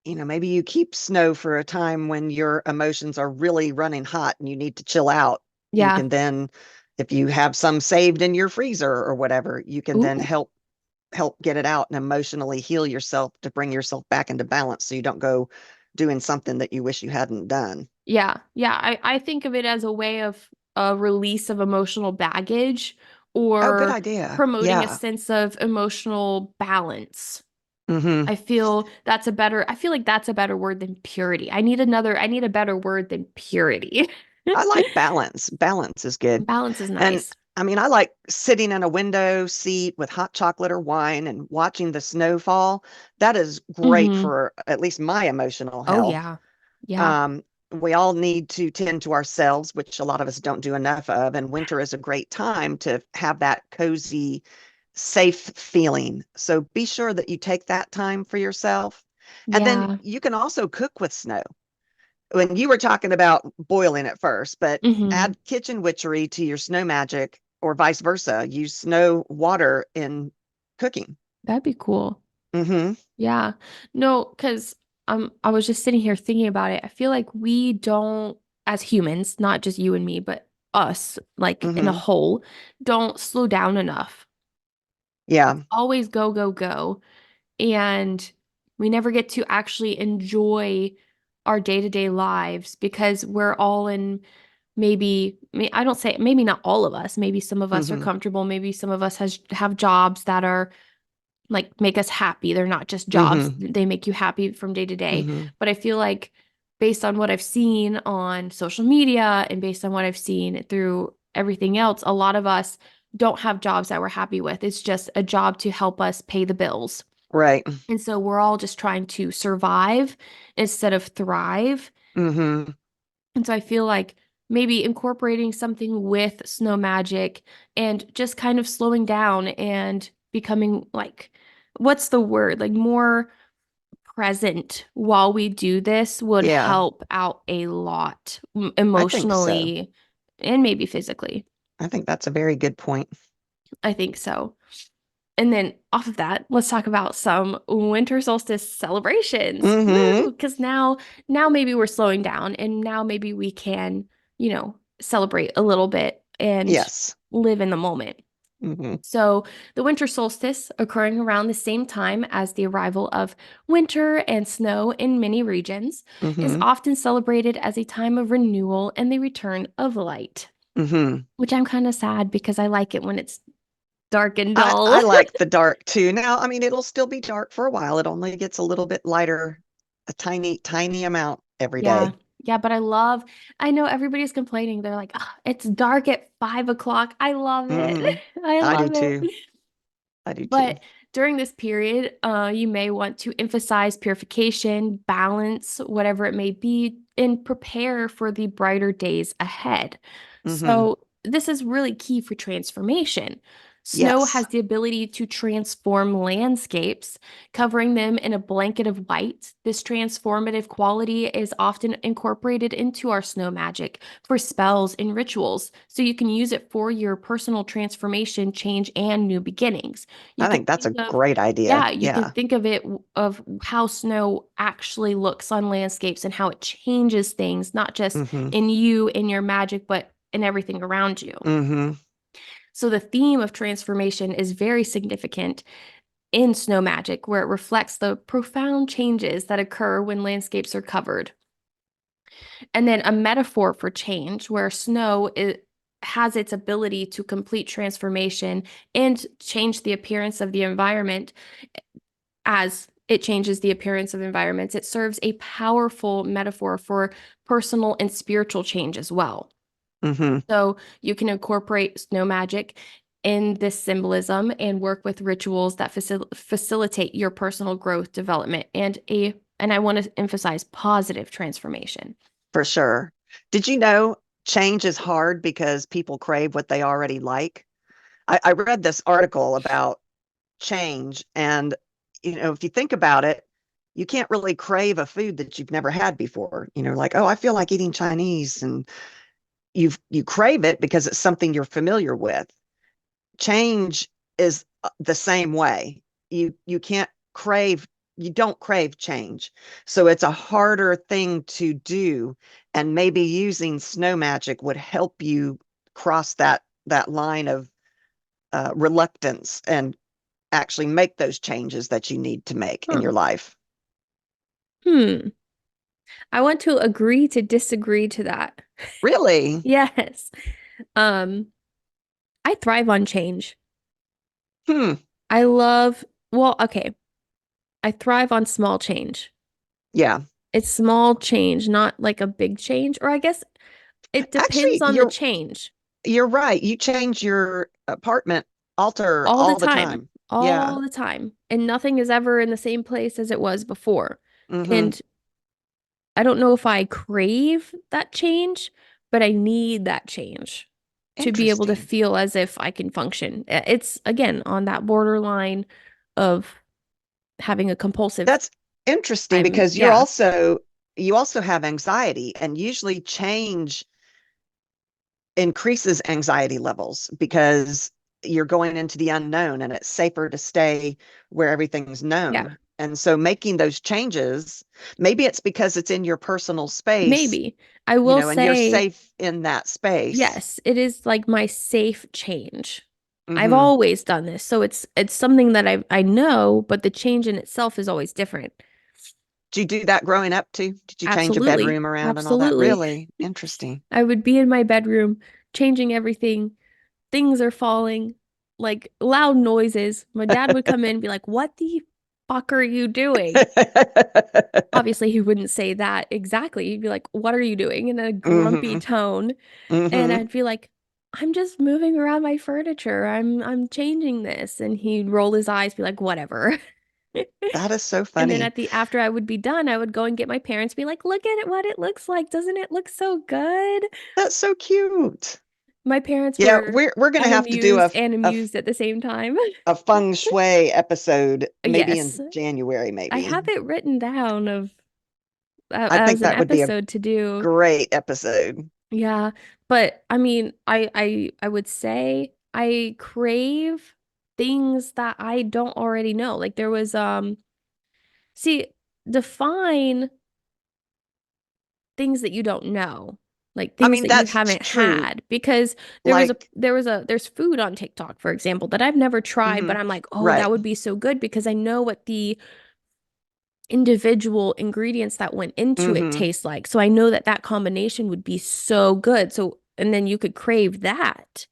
maybe you keep snow for a time when your emotions are really running hot and you need to chill out. You Yeah. can then, if you have some saved in your freezer or whatever, you can then Ooh. help get it out and emotionally heal yourself to bring yourself back into balance so you don't go doing something that you wish you hadn't done. Yeah. Yeah. I think of it as a way of a release of emotional baggage Oh, good or idea. promoting a Yeah. sense of emotional balance. Hmm. I feel like that's a better word than purity. I need a better word than purity. I like balance. Balance is good. Balance is And nice. I mean, I like sitting in a window seat with hot chocolate or wine and watching the snow fall. That is great Mm-hmm. for at least my emotional Oh health. yeah. Yeah. Um, we all need to tend to ourselves, which a lot of us don't do enough of. And winter is a great time to have that cozy, safe feeling. So be sure that you take that time for yourself. And then Yeah. you can also cook with snow. When you were talking about boiling it first, but Mm-hmm. add kitchen witchery to your snow magic or vice versa. Use snow water in cooking. That'd be cool. Hmm. Yeah. No, because I was just sitting here thinking about it. I feel like we don't, as humans, not just you and me, but us, like in a Hmm. whole, don't slow down enough. Yeah. Always go, go, go. And we never get to actually enjoy our day-to-day lives because we're all in I don't say maybe not all of us, maybe some of us are Hmm. comfortable, maybe some of us have jobs that are like make us happy. They're not just jobs, Hmm. they make you happy from day to day. Hmm. But I feel like based on what I've seen on social media and based on what I've seen through everything else, a lot of us don't have jobs that we're happy with. It's just a job to help us pay the bills. Right. And so we're all just trying to survive instead of thrive. Hmm. And so I feel like maybe incorporating something with snow magic and just kind of slowing down and becoming like, what's the word? Like more present while we do this would Yeah, help out a lot I think so. emotionally and maybe physically. I think that's a very good point. I think so. And then off of that, let's talk about some winter solstice celebrations. Woo! Hmm. Because now maybe we're slowing down and now maybe we can, celebrate a little bit and Yes. live in the moment. Hmm. So, the winter solstice, occurring around the same time as the arrival of winter and snow in many regions, is Hmm. often celebrated as a time of renewal and the return of light, Hmm. which I'm kind of sad because I like it when it's dark and I dull. like the dark too. Now, I mean, it'll still be dark for a while. It only gets a little bit lighter, a tiny, tiny amount every Yeah. day. Yeah, but I know everybody's complaining. They're like, "Ah, it's dark at 5 o'clock." I love it. Hmm. I I do love too. it. I do too. But during this period, you may want to emphasize purification, balance, whatever it may be, and prepare for the brighter days ahead. Hmm. So, this is really key for transformation. Snow Yes. has the ability to transform landscapes, covering them in a blanket of white. This transformative quality is often incorporated into our snow magic for spells and rituals, so you can use it for your personal transformation, change, and new beginnings. You I can think that's think a of, great idea. yeah, you can Yeah. think of it of how snow actually looks on landscapes and how it changes things, not just Hmm. in you, in your magic, but in everything around you. Hmm. So the theme of transformation is very significant in snow magic, where it reflects the profound changes that occur when landscapes are covered. And then a metaphor for change, where has its ability to complete transformation and change the appearance of the environment as it changes the appearance of environments. It serves a powerful metaphor for personal and spiritual change as well. Hmm. So you can incorporate snow magic in this symbolism and work with rituals that facilitate your personal growth, development, and I want to emphasize positive transformation. For sure. Did you know change is hard because people crave what they already like? I read this article about change, and if you think about it, you can't really crave a food that you've never had before. Like, oh, I feel like eating Chinese, and you crave it because it's something you're familiar with. Change is the same way. You can't crave you don't crave change. So it's a harder thing to do, and maybe using snow magic would help you cross that line of reluctance and actually make those changes that you need to make in Huh. your life. Hmm. I want to agree to disagree to that. Really? Yes. Um, I thrive on change. Hmm. I love, well, okay. I thrive on small change. Yeah. It's small change, not like a big change, or I guess it depends Actually, on the you're change you're right. You change your apartment alter all the all the time, time. Yeah. all the time. And nothing is ever in the same place as it was before. Hmm. And I don't know if I crave that change, but I need that change to be able to Interesting. feel as if I can function. It's again on that borderline of having a compulsive. That's interesting because Yeah, you also have anxiety, and usually change increases anxiety levels because you're going into the unknown, and it's safer to stay where everything's yeah, known. And so making those changes, maybe it's because it's in your personal space, maybe. I will and you're say, safe in that space. yes, it is like my safe change. I've Hmm. always done this, so it's something that I know, but the change in itself is always different. Did you do that growing up too? Did you change a Absolutely. bedroom around and all that? Absolutely. Really interesting. I would be in my bedroom changing everything. Things are falling, like loud noises. My dad would come in and be like, "What the fuck are you doing?" Obviously, he wouldn't say that exactly. He'd be like, "What are you doing?" in a grumpy Hmm. tone. And Hmm. I'd be like, "I'm just moving around my furniture. I'm changing this." And he'd roll his eyes, be like, "Whatever." That is so And then funny. after I would be done, I would go and get my parents, be like, "Look at it, what it looks like. Doesn't it look so good?" That's so cute. My parents Yeah, were we're gonna have to do unamused and amused at the same time. a feng shui episode maybe Yes, in January, I maybe. have it written down of I think as an that would be a episode to do. great episode. Yeah, but I mean, I would say I crave things that I don't already know. Like there was see, define things that you don't know. Like I things mean, that you that's haven't true. had because Like, there's food on TikTok, for example, that I've never tried, but mhm, I'm like, "Oh, that right. would be so good because I know what the individual ingredients that went into it Hmm. taste like. So I know that that combination would be so good. So, and then you could crave that.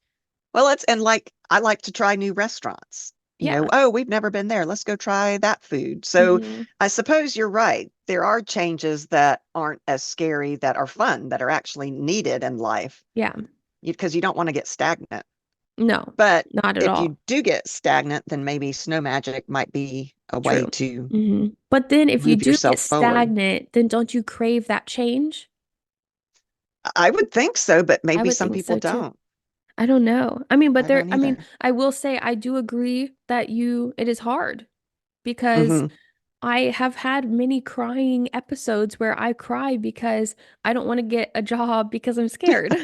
Well, it's and like I like to try new restaurants. Yeah. Oh, we've never been there. Let's go try that food. So Hmm. I suppose you're right. There are changes that aren't as scary, that are fun, that are actually needed in life Yeah. because you don't want to get stagnant. No, But not at if all. you do get stagnant, then maybe snow magic might be a way True. to But then if you move do get yourself forward. stagnant, then don't you crave that change? I would think so, but I maybe would some think people so too. don't. I don't know. I mean, but I don't I mean, either. I will say I do agree that it is hard because Hmm. I have had many crying episodes where I cry because I don't want to get a job because I'm scared.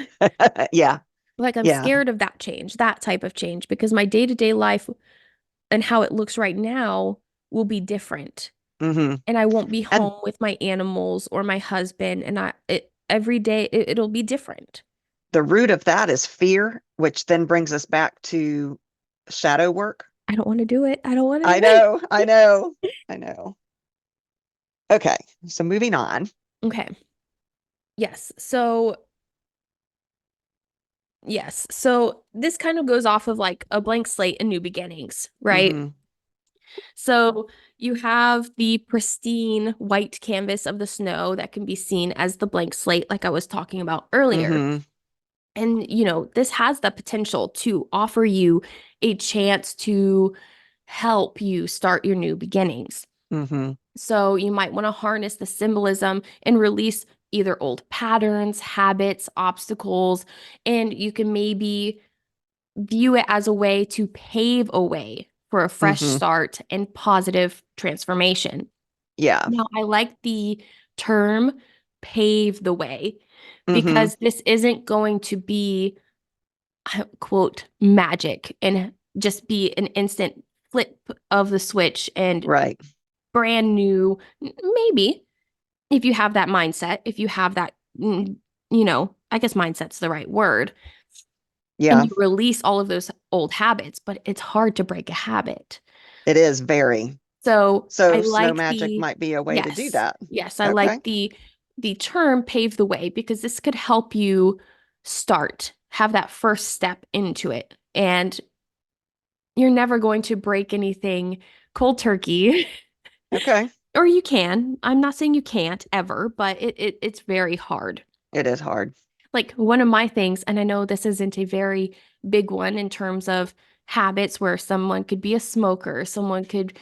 Yeah, Like I'm yeah. scared of that change, that type of change, because my day-to-day life and how it looks right now will be different. Hmm. And I won't be And home with my animals or my husband, and every day it'll be different. the root of that is fear, which then brings us back to shadow work. I don't want to do it. I don't want to I do it. know, I know, I know. Okay, so moving on. Okay. Yes. So, yes. So this kind of goes off of like a blank slate and new beginnings, right? Hmm. So you have the pristine white canvas of the snow that can be seen as the blank slate, like I was talking about earlier. Hmm. And, this has the potential to offer you a chance to help you start your new beginnings. Mm-hmm. So you might want to harness the symbolism and release either old patterns, habits, obstacles, and you can maybe view it as a way to pave a way for a fresh Mm-hmm. start and positive transformation. Yeah. Now, I like the term pave the way Mm-hmm. because this isn't going to be, quote, magic and just be an instant flip of the switch and Right. brand new. Maybe if you have that mindset, if you have that, I guess mindset's the right word, and Yeah. you release all of those old habits, but it's hard to break a habit. It is very. So I So snow like magic the, might be a way to do yes, that. yes, I Okay. like the term pave the way because this could help you start, have that first step into it. And you're never going to break anything cold turkey. Okay. Or you can. I'm not saying you can't ever, but it's very hard. It is hard. Like one of my things, and I know this isn't a very big one in terms of habits where someone could be a smoker, someone could,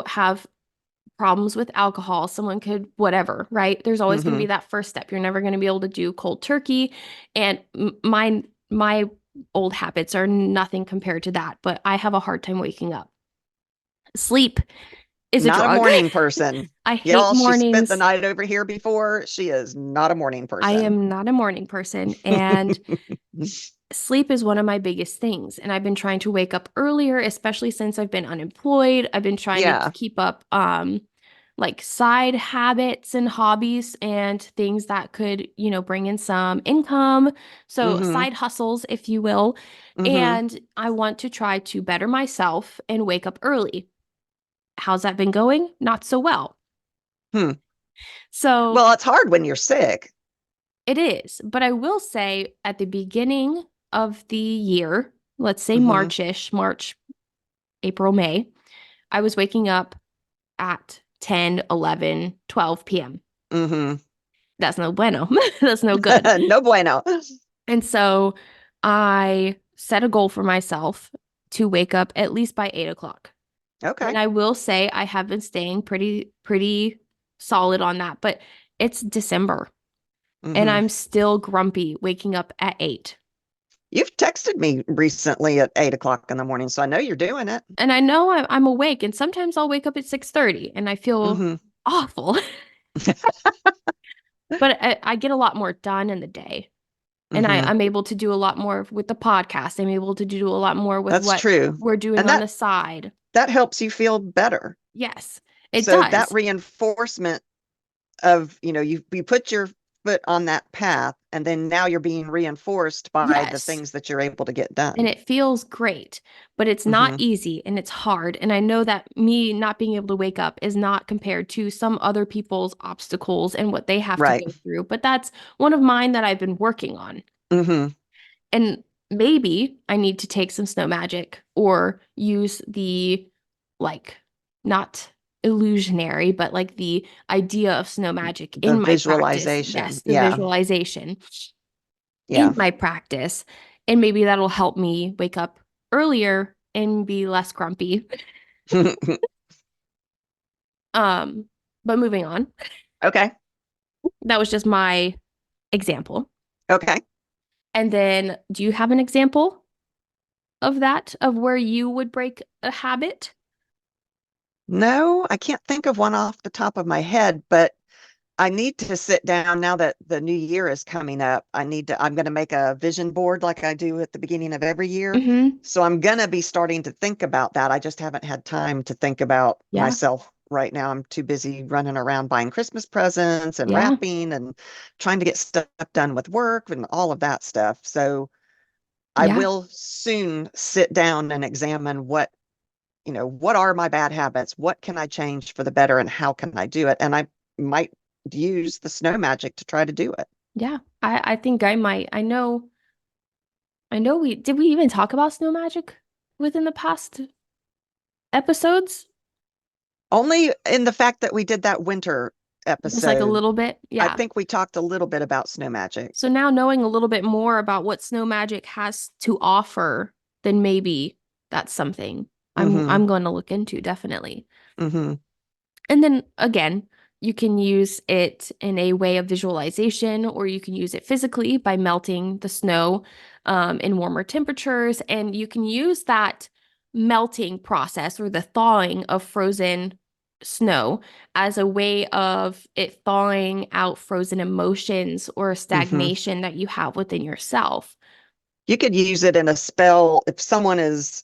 have problems with alcohol, someone could whatever, right? There's always going to Mm-hmm. be that first step. You're never going to be able to do cold turkey. And my old habits are nothing compared to that, but I have a hard time waking up. Sleep is a Not a drug. morning person. I hate Y'all, she spent the mornings. night over here before. She is not a morning I person. am not a morning person, and sleep is one of my biggest things. And I've been trying to wake up earlier, especially since I've been unemployed. I've been trying to Yeah. keep up like side habits and hobbies and things that could, bring in some income. So Mm-hmm. side hustles, if you will. Mm-hmm. And I want to try to better myself and wake up early. How's that been going? Not so well. Hmm. So Well, it's hard when you're sick. it is, but I will say at the beginning of the year, let's say Mm-hmm. March-ish, March, April, May, I was waking up at 10, 11, 12 p.m. Mm-hmm. That's no bueno. That's no good. No bueno. And so I set a goal for myself to wake up at least by 8 o'clock. And Okay. I will say I have been staying pretty solid on that, but it's December and Mm-hmm. I'm still grumpy waking up at 8. You've texted me recently at 8 o'clock in the morning, so I know you're doing it. And I know I'm awake, and sometimes I'll wake up at 6:30 and I feel Mm-hmm. awful. But I get a lot more done in the day. And Mm-hmm. I'm able to do a lot more with the podcast. I'm able to do a lot more with That's what true. we're doing And on that the side. that helps you feel better. Yes, it So that does. reinforcement of, you put your foot on that path, and then now you're being reinforced by the Yes. things that you're able to get And done. it feels great, but it's not Mm-hmm. easy and it's hard. And I know that me not being able to wake up is not compared to some other people's obstacles and what they have to Right. go through, but that's one of mine that I've been working on. Mm-hmm. And maybe I need to take some snow magic or use the, like, not illusionary, but like the idea of snow magic The in my practice. visualization. Yes, the Yeah. visualization in Yeah. my practice. And maybe that'll help me wake up earlier and be less grumpy. Um, but moving on, Okay. that was just my example. Okay. And then do you have an example of that, of where you would break a habit? No, I can't think of one off the top of my head, but I need to sit down now that the new year is coming up. I'm going to make a vision board like I do at the beginning of every year. Mm-hmm. So I'm going to be starting to think about that. I just haven't had time to think about Yeah. myself right now. I'm too busy running around buying Christmas presents and Yeah. wrapping and trying to get stuff done with work and all of that stuff. So I Yeah. will soon sit down and examine what are my bad habits? What can I change for the better and how can I do it? And I might use the snow magic to try to do it. Yeah. I think I might. I know we even talk about snow magic within the past episodes? Only in the fact that we did that winter Just like a episode. little bit. I Yeah. think we talked a little bit about snow magic. So now knowing a little bit more about what snow magic has to offer, then maybe that's something Mm-hmm. I'm going to look into, definitely. Mm-hmm. And then again, you can use it in a way of visualization, or you can use it physically by melting the snow in warmer temperatures. And you can use that melting process or the thawing of frozen snow as a way of it thawing out frozen emotions or Mm-hmm. stagnation that you have within yourself. You could use it in a spell if someone is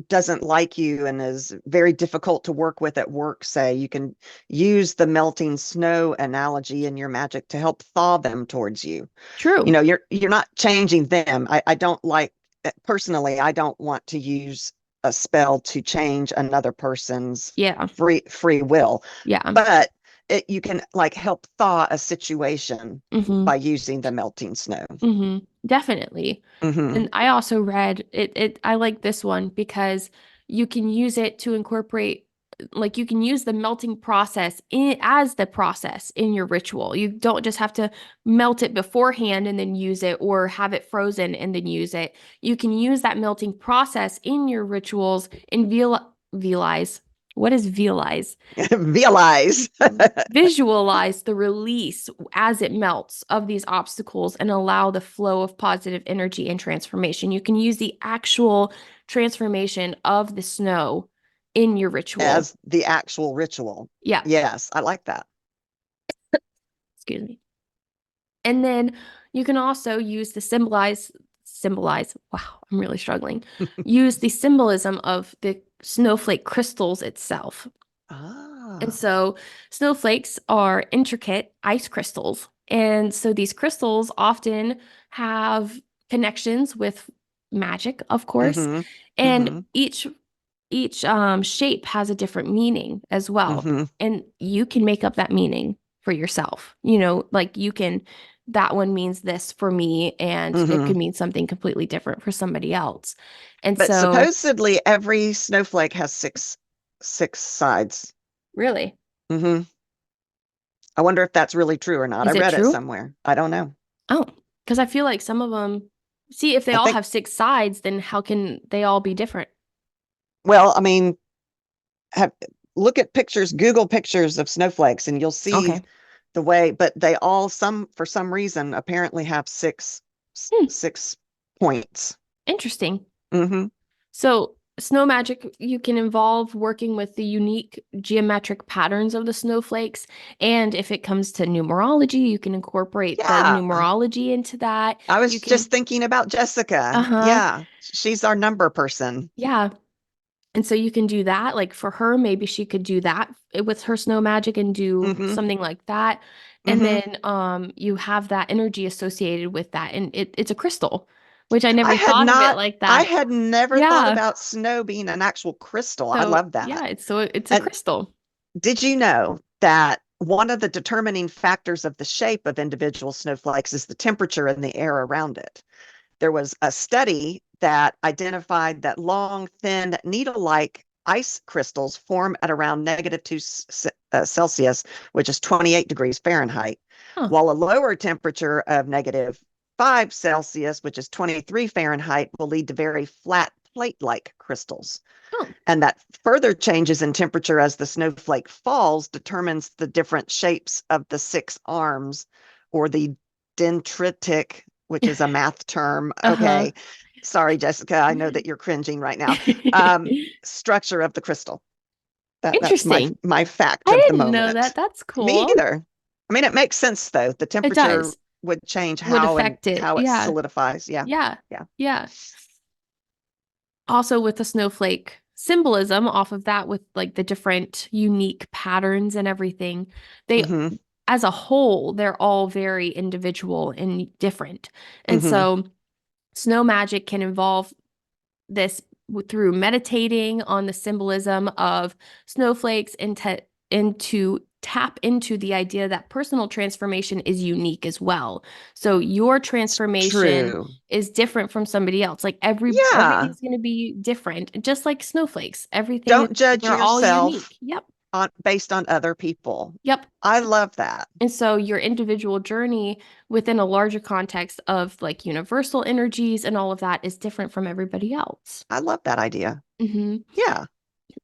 doesn't like you and is very difficult to work with at work, say, you can use the melting snow analogy in your magic to help thaw them towards you. True. You're not changing them. I don't like personally, I don't want to use a spell to change another person's Yeah. free will, Yeah. but you can like help thaw a situation Hmm. by using the melting snow. Hmm. Definitely. Hmm. And I also read I like this one because you can use it to incorporate, like you can use the melting process as the process in your ritual. You don't just have to melt it beforehand and then use it, or have it frozen and then use it. You can use that melting process in your rituals and visualize. What is visualize? Realize. Visualize the release as it melts of these obstacles and allow the flow of positive energy and transformation. You can use the actual transformation of the snow in your ritual. As the actual ritual. Yeah, Yes, I like that. excuse me. And then you can also use the symbolize. Wow, I'm really struggling. Use the symbolism of the snowflake crystals itself. And Ah. so snowflakes are intricate ice crystals. And so these crystals often have connections with magic, of course. Mm-hmm. And Mm-hmm. each shape has a different meaning as well. Mm-hmm. And you can make up that meaning for yourself. You know, like you can, that one means this for me, and it Mm-hmm. could mean something completely different for somebody else. And But so, supposedly every snowflake has six sides. really, Mm-hmm. I wonder if that's really true or not. I is it read it true? somewhere. I don't know. Oh, because I feel like some of them, see, if they I all think, have six sides, then how can they all be different? well, I mean, have look at pictures, Google pictures of snowflakes, and you'll see Okay. the way, but they all some for some reason apparently have Hmm, six points. interesting. Mm-hmm. So, snow magic, you can involve working with the unique geometric patterns of the snowflakes. And if it comes to numerology, you can incorporate the Yeah. numerology into that. I You was can, just thinking about Jessica. uh-huh, Yeah. She's our number person. yeah. And so you can do that. Like for her, maybe she could do that with her snow magic and do Mm-hmm. something like that. And Mm-hmm. then you have that energy associated with that. And it's a crystal, which I I never had thought of it not, like I that. had never thought Yeah. about snow being an actual crystal. I So love that. yeah, it's a And crystal. did you know that one of the determining factors of the shape of individual snowflakes is the temperature and the air around it? There was a study that identified that long, thin, needle-like ice crystals form at around -2 Celsius, which is 28 degrees Fahrenheit, Huh. while a lower temperature of -5 Celsius, which is 23 Fahrenheit, will lead to very flat plate-like crystals. Oh. And that further changes in temperature as the snowflake falls determines the different shapes of the six arms, or the dendritic, which is a math term. Uh-huh. Okay. Sorry, Jessica. I know that you're cringing right now. Structure of the crystal. That's my Interesting. my fact I of the didn't know that. moment. That's Me cool. either. I mean, it makes sense though. The It temperature does. would change Would how and affect it. how it Yeah. solidifies. Yeah. Yeah. Yeah. Yeah. Also with the snowflake symbolism off of that, with like the different unique patterns and everything, they, Mm-hmm. as a whole, they're all very individual and different. And Mm-hmm. so snow magic can involve this through meditating on the symbolism of snowflakes and to tap into the idea that personal transformation is unique as well. So your transformation True. is different from somebody else. Like Yeah. everything's going to be different, just like snowflakes. Everything is, Don't judge they're all yourself. unique. Yep. based on other people. Yep. I love that. And so your individual journey within a larger context of like universal energies and all of that is different from everybody else. I love that idea. Hmm. Yeah.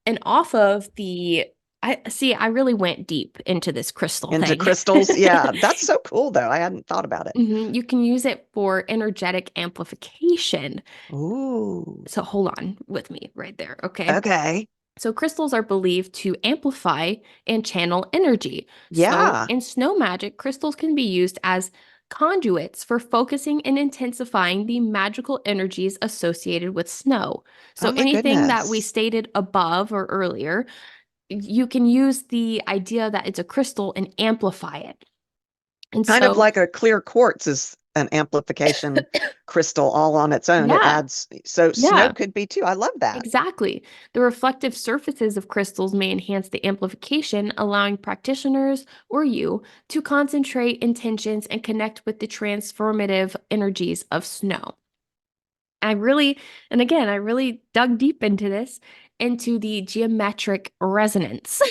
And off of the, I see, I really went deep into this crystal Into thing. crystals. Yeah. That's so cool though. I hadn't thought about it. You can use it for energetic amplification. Ooh. So hold on with me right there. Okay. Okay. So crystals are believed to amplify and channel energy. So Yeah. in snow magic, crystals can be used as conduits for focusing and intensifying the magical energies associated with snow. Oh So my anything that we goodness. stated above or earlier, you can use the idea that it's a crystal and amplify it. And Kind of so, like a clear quartz is an amplification crystal all on its own. It yeah, adds, so snow yeah. could be too. I love that. Exactly. The reflective surfaces of crystals may enhance the amplification, allowing practitioners or you to concentrate intentions and connect with the transformative energies of snow. I really, and again, I really dug deep into this, into the geometric resonance.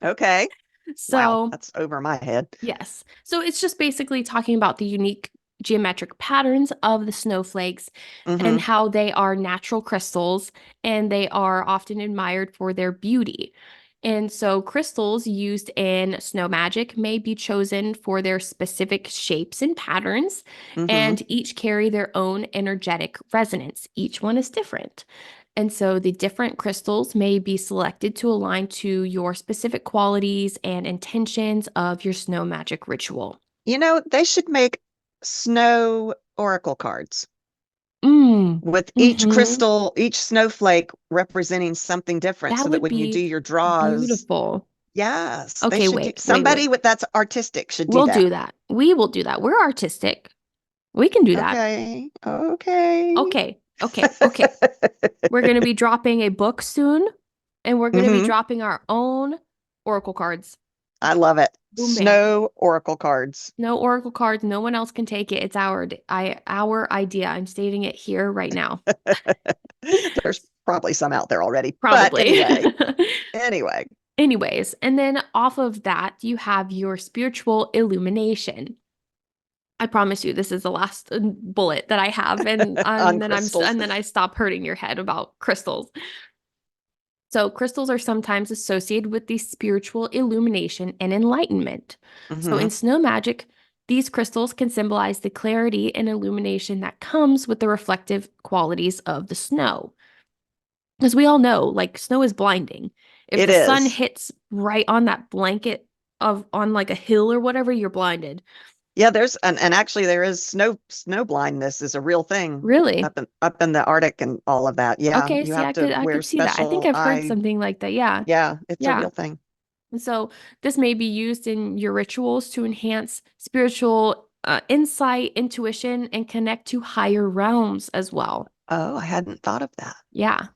Okay. Wow. So, That's over my head. yes. So it's just basically talking about the unique geometric patterns of the snowflakes and Mm-hmm. how they are natural crystals and they are often admired for their beauty. And so crystals used in snow magic may be chosen for their specific shapes and patterns, Mm-hmm. and each carry their own energetic resonance. Each one is different. And so the different crystals may be selected to align to your specific qualities and intentions of your snow magic ritual. They should make snow oracle cards Mm, with each mm-hmm. crystal, each snowflake representing something different That so that would when you do be your draws, beautiful. yes, they Okay, should do wait. somebody with that's artistic should do We'll that. do that. We will do that. We're artistic. We can do that. Okay. Okay. Okay. We're going to be dropping a book soon, and we're going to be Hmm. dropping our own oracle cards. I love it. Boom, bam. Snow oracle cards. No oracle cards. No one else can take it. It's our idea. I'm stating it here right now. There's probably some out there already. But Probably. anyway. Anyways, and then off of that, you have your spiritual illumination. I promise you, this is the last bullet that I have, and On then crystals. I stop hurting your head about crystals. So crystals are sometimes associated with the spiritual illumination and enlightenment. So Hmm. in snow magic, these crystals can symbolize the clarity and illumination that comes with the reflective qualities of the snow. As we all know, like snow is blinding. If It the sun is. hits right on that blanket of on like a hill or whatever, you're blinded. Yeah, there's and actually there is snow blindness is a real thing Really? up in the Arctic and all of that. Yeah, Okay, you see, have to I wear could see that. I think special I've heard eye. something like that. Yeah. Yeah, it's a Yeah. real thing. And so this may be used in your rituals to enhance spiritual insight, intuition, and connect to higher realms as well. Oh, I hadn't thought of that. Yeah.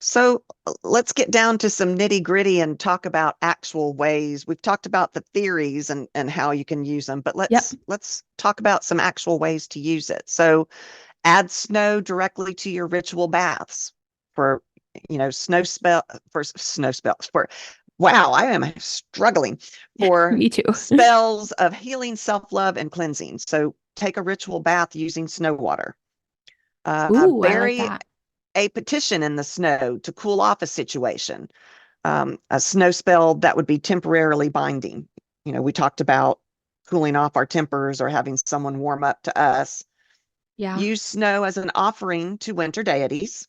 So let's get down to some nitty gritty and talk about actual ways. We've talked about the theories and how you can use them, but Yep. let's talk about some actual ways to use it. So add snow directly to your ritual baths for snow spells for wow, I am struggling for Me too. spells of healing, self-love, and cleansing. So take a ritual bath using snow water. Ooh, I like Bury that. a petition in the snow to cool off a situation. A snow spell that would be temporarily binding. We talked about cooling off our tempers or having someone warm up to us. Yeah. Use snow as an offering to winter deities.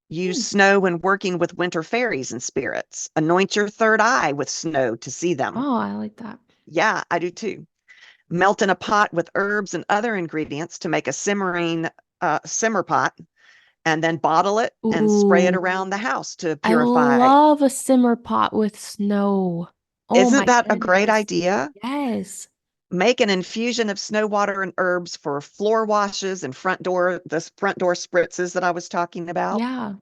Use Hmm. snow when working with winter fairies and spirits. Anoint your third eye with snow to see them. Oh, I like that. Yeah, I do too. Melt in a pot with herbs and other ingredients to make a simmering simmer pot, and then bottle it and spray it Ooh, around the house to I purify. love a simmer pot with snow. Oh Isn't my that a great goodness. idea? Yes. Make an infusion of snow water and herbs for floor washes and the front door spritzes that I was talking about. Yeah.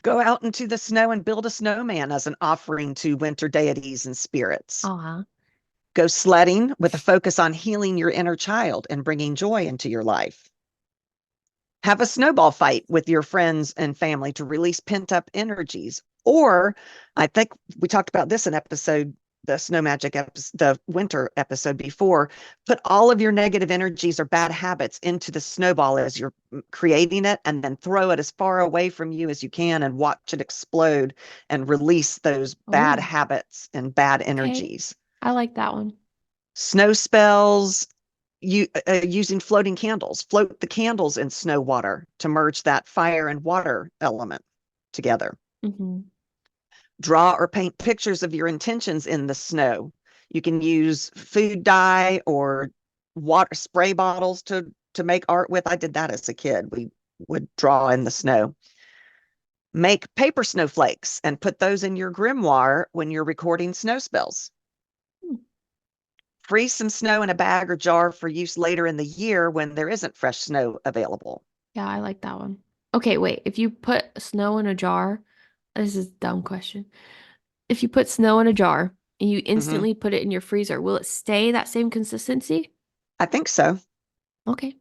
Go out into the snow and build a snowman as an offering to winter deities and spirits. Aw. Go sledding with a focus on healing your inner child and bringing joy into your life. Have a snowball fight with your friends and family to release pent up energies, Or I think we talked about this in the snow magic episode, the winter episode before. Put all of your negative energies or bad habits into the snowball as you're creating it, and then throw it as far away from you as you can and watch it explode and release those bad Oh, habits and bad okay. energies. I like that one. Snow spells, using floating candles. Float the candles in snow water to merge that fire and water element together. Hmm. Draw or paint pictures of your intentions in the snow. You can use food dye or water spray bottles to make art with. I did that as a kid. We would draw in the snow. Make paper snowflakes and put those in your grimoire when you're recording snow spells. Freeze some snow in a bag or jar for use later in the year when there isn't fresh snow available. Yeah, I like that one. Okay, wait. If you put snow in a jar, this is a dumb question. If you put snow in a jar and you Hmm. instantly put it in your freezer, will it stay that same consistency? I think so. Okay.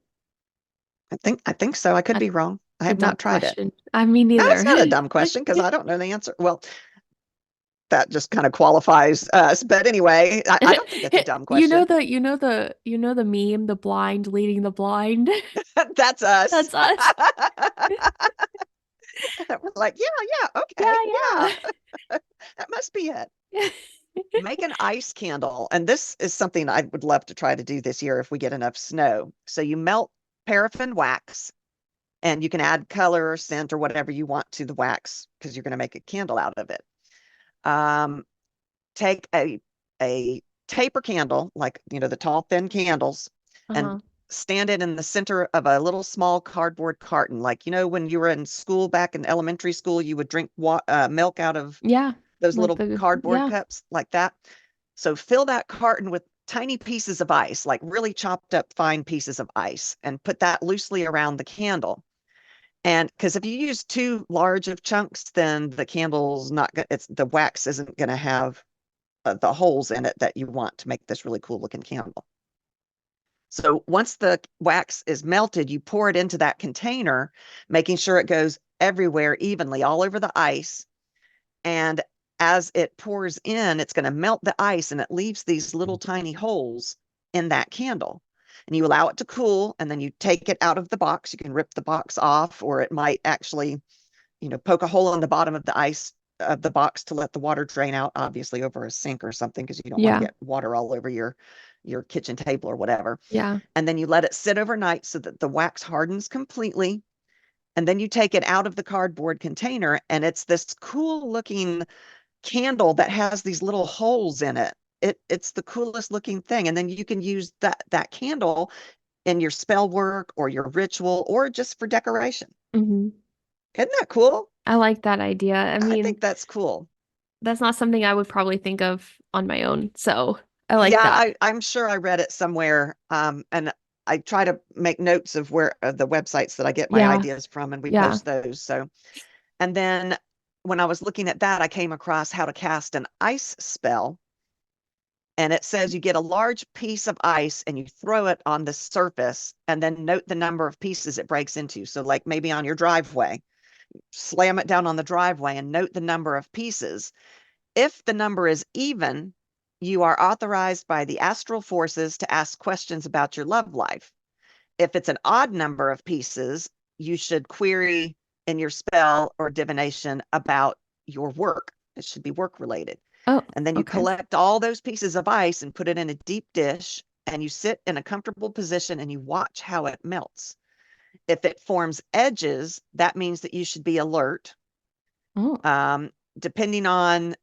I think so. I could That's be wrong. I a have dumb not tried it. question. I mean, No, it's neither. not a dumb question because I don't know the answer. Well, that just kind of qualifies us. But anyway, I don't think it's a dumb question. You know the meme, the blind leading the blind? That's us. That's us. We're like, yeah, yeah, okay, Yeah, yeah, that must be it. yeah. Make an ice candle. And this is something I would love to try to do this year if we get enough snow. So you melt paraffin wax and you can add color or scent or whatever you want to the wax because you're going to make a candle out of it. Um, take a taper candle, like the tall, thin candles, and Uh-huh. stand it in the center of a little small cardboard carton. Like when you were in school back in elementary school, you would drink milk out of Yeah. those Like little the cardboard yeah. cups, like that. So fill that carton with tiny pieces of ice, like really chopped up fine pieces of ice, and put that loosely around the candle. And because if you use too large of chunks, then the candle's not going it's the wax isn't going to have the holes in it that you want to make this really cool looking candle. So once the wax is melted, you pour it into that container, making sure it goes everywhere evenly, all over the ice. And as it pours in, it's going to melt the ice and it leaves these little tiny holes in that candle. And you allow it to cool, and then you take it out of the box. You can rip the box off, or it might actually poke a hole in the bottom of the ice of the box to let the water drain out, obviously over a sink or something, because you don't want to Yeah. get water all over your kitchen table or whatever. Yeah. And then you let it sit overnight so that the wax hardens completely. And then you take it out of the cardboard container, and it's this cool looking candle that has these little holes in it. It's the coolest looking thing. And then you can use that candle in your spell work or your ritual or just for decoration. Hmm. Isn't that cool? I like that idea. I I mean, think that's cool. that's not something I would probably think of on my own. So I like Yeah, that. I'm sure I read it somewhere. And I try to make notes of where the websites that I get my Yeah. ideas from, and we Yeah. post those. So, and then when I was looking at that, I came across how to cast an ice spell. And it says you get a large piece of ice and you throw it on the surface and then note the number of pieces it breaks into. So, like maybe on your driveway, slam it down on the driveway and note the number of pieces. If the number is even, you are authorized by the astral forces to ask questions about your love life. If it's an odd number of pieces, you should query in your spell or divination about your work. It should be work related. Oh, And then you okay. collect all those pieces of ice and put it in a deep dish, and you sit in a comfortable position and you watch how it melts. If it forms edges, that means that you should be alert. Oh. Um, Depending on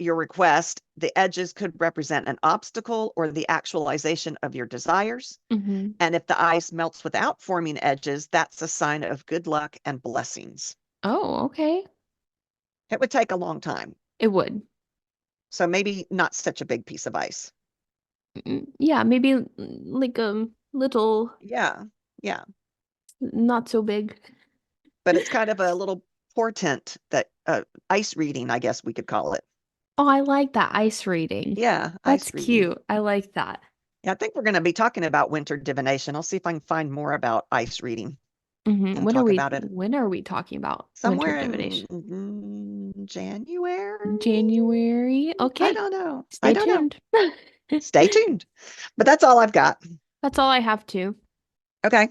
your request, the edges could represent an obstacle or the actualization of your desires. Hmm. And if the ice melts without forming edges, that's a sign of good luck and blessings. Oh, okay. It would take a long time. It would. So maybe not such a big piece of ice. Yeah, maybe like a little, Yeah. Yeah. not so big. But it's kind of a little portent that ice reading, I guess we could call it. Oh, I like that ice reading. Yeah, That's ice reading. cute. I like that. Yeah, I think we're going to be talking about winter divination. I'll see if I can find more about ice reading Hmm. and talk about it When are we talking about winter somewhere in divination? January. January. I Okay. don't know. I Stay don't know. tuned. Stay tuned. But that's all I've got. That's all I have too. Okay.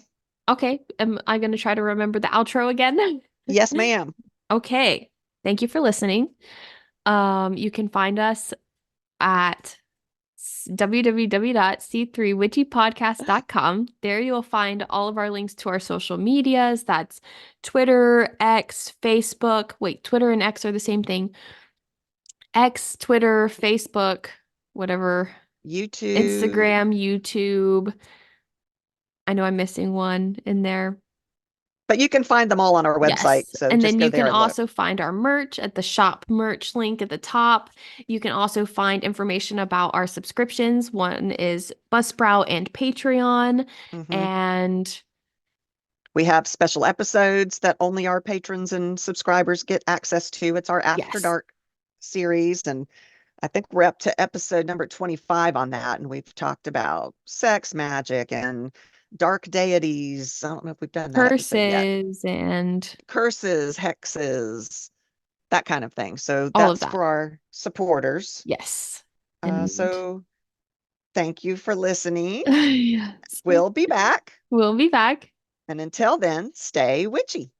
Okay. Am I going to try to remember the outro again? Yes, ma'am. Okay. Thank you for listening. You can find us at www.c3witchypodcast.com. There you will find all of our links to our social medias. That's Twitter, X, Facebook. Wait, Twitter and X are the same thing. X, Twitter, Facebook, whatever, YouTube. Instagram, YouTube. I know I'm missing one in there. But you can find them all on our website. Yes. So And just then go you can there and look. also find our merch at the shop merch link at the top. You can also find information about our subscriptions. One is Buzzsprout and Patreon. Hmm. And We have special episodes that only our patrons and subscribers get access to. It's our After yes, Dark series. And I think we're up to episode number 25 on that. And we've talked about sex magic and dark deities. I don't know if we've done that episode yet. curses and Curses, hexes, that kind of thing. So all of that's that. for our supporters. Yes. And So thank you for listening. yes, We'll be back. we'll be back. And until then, stay witchy.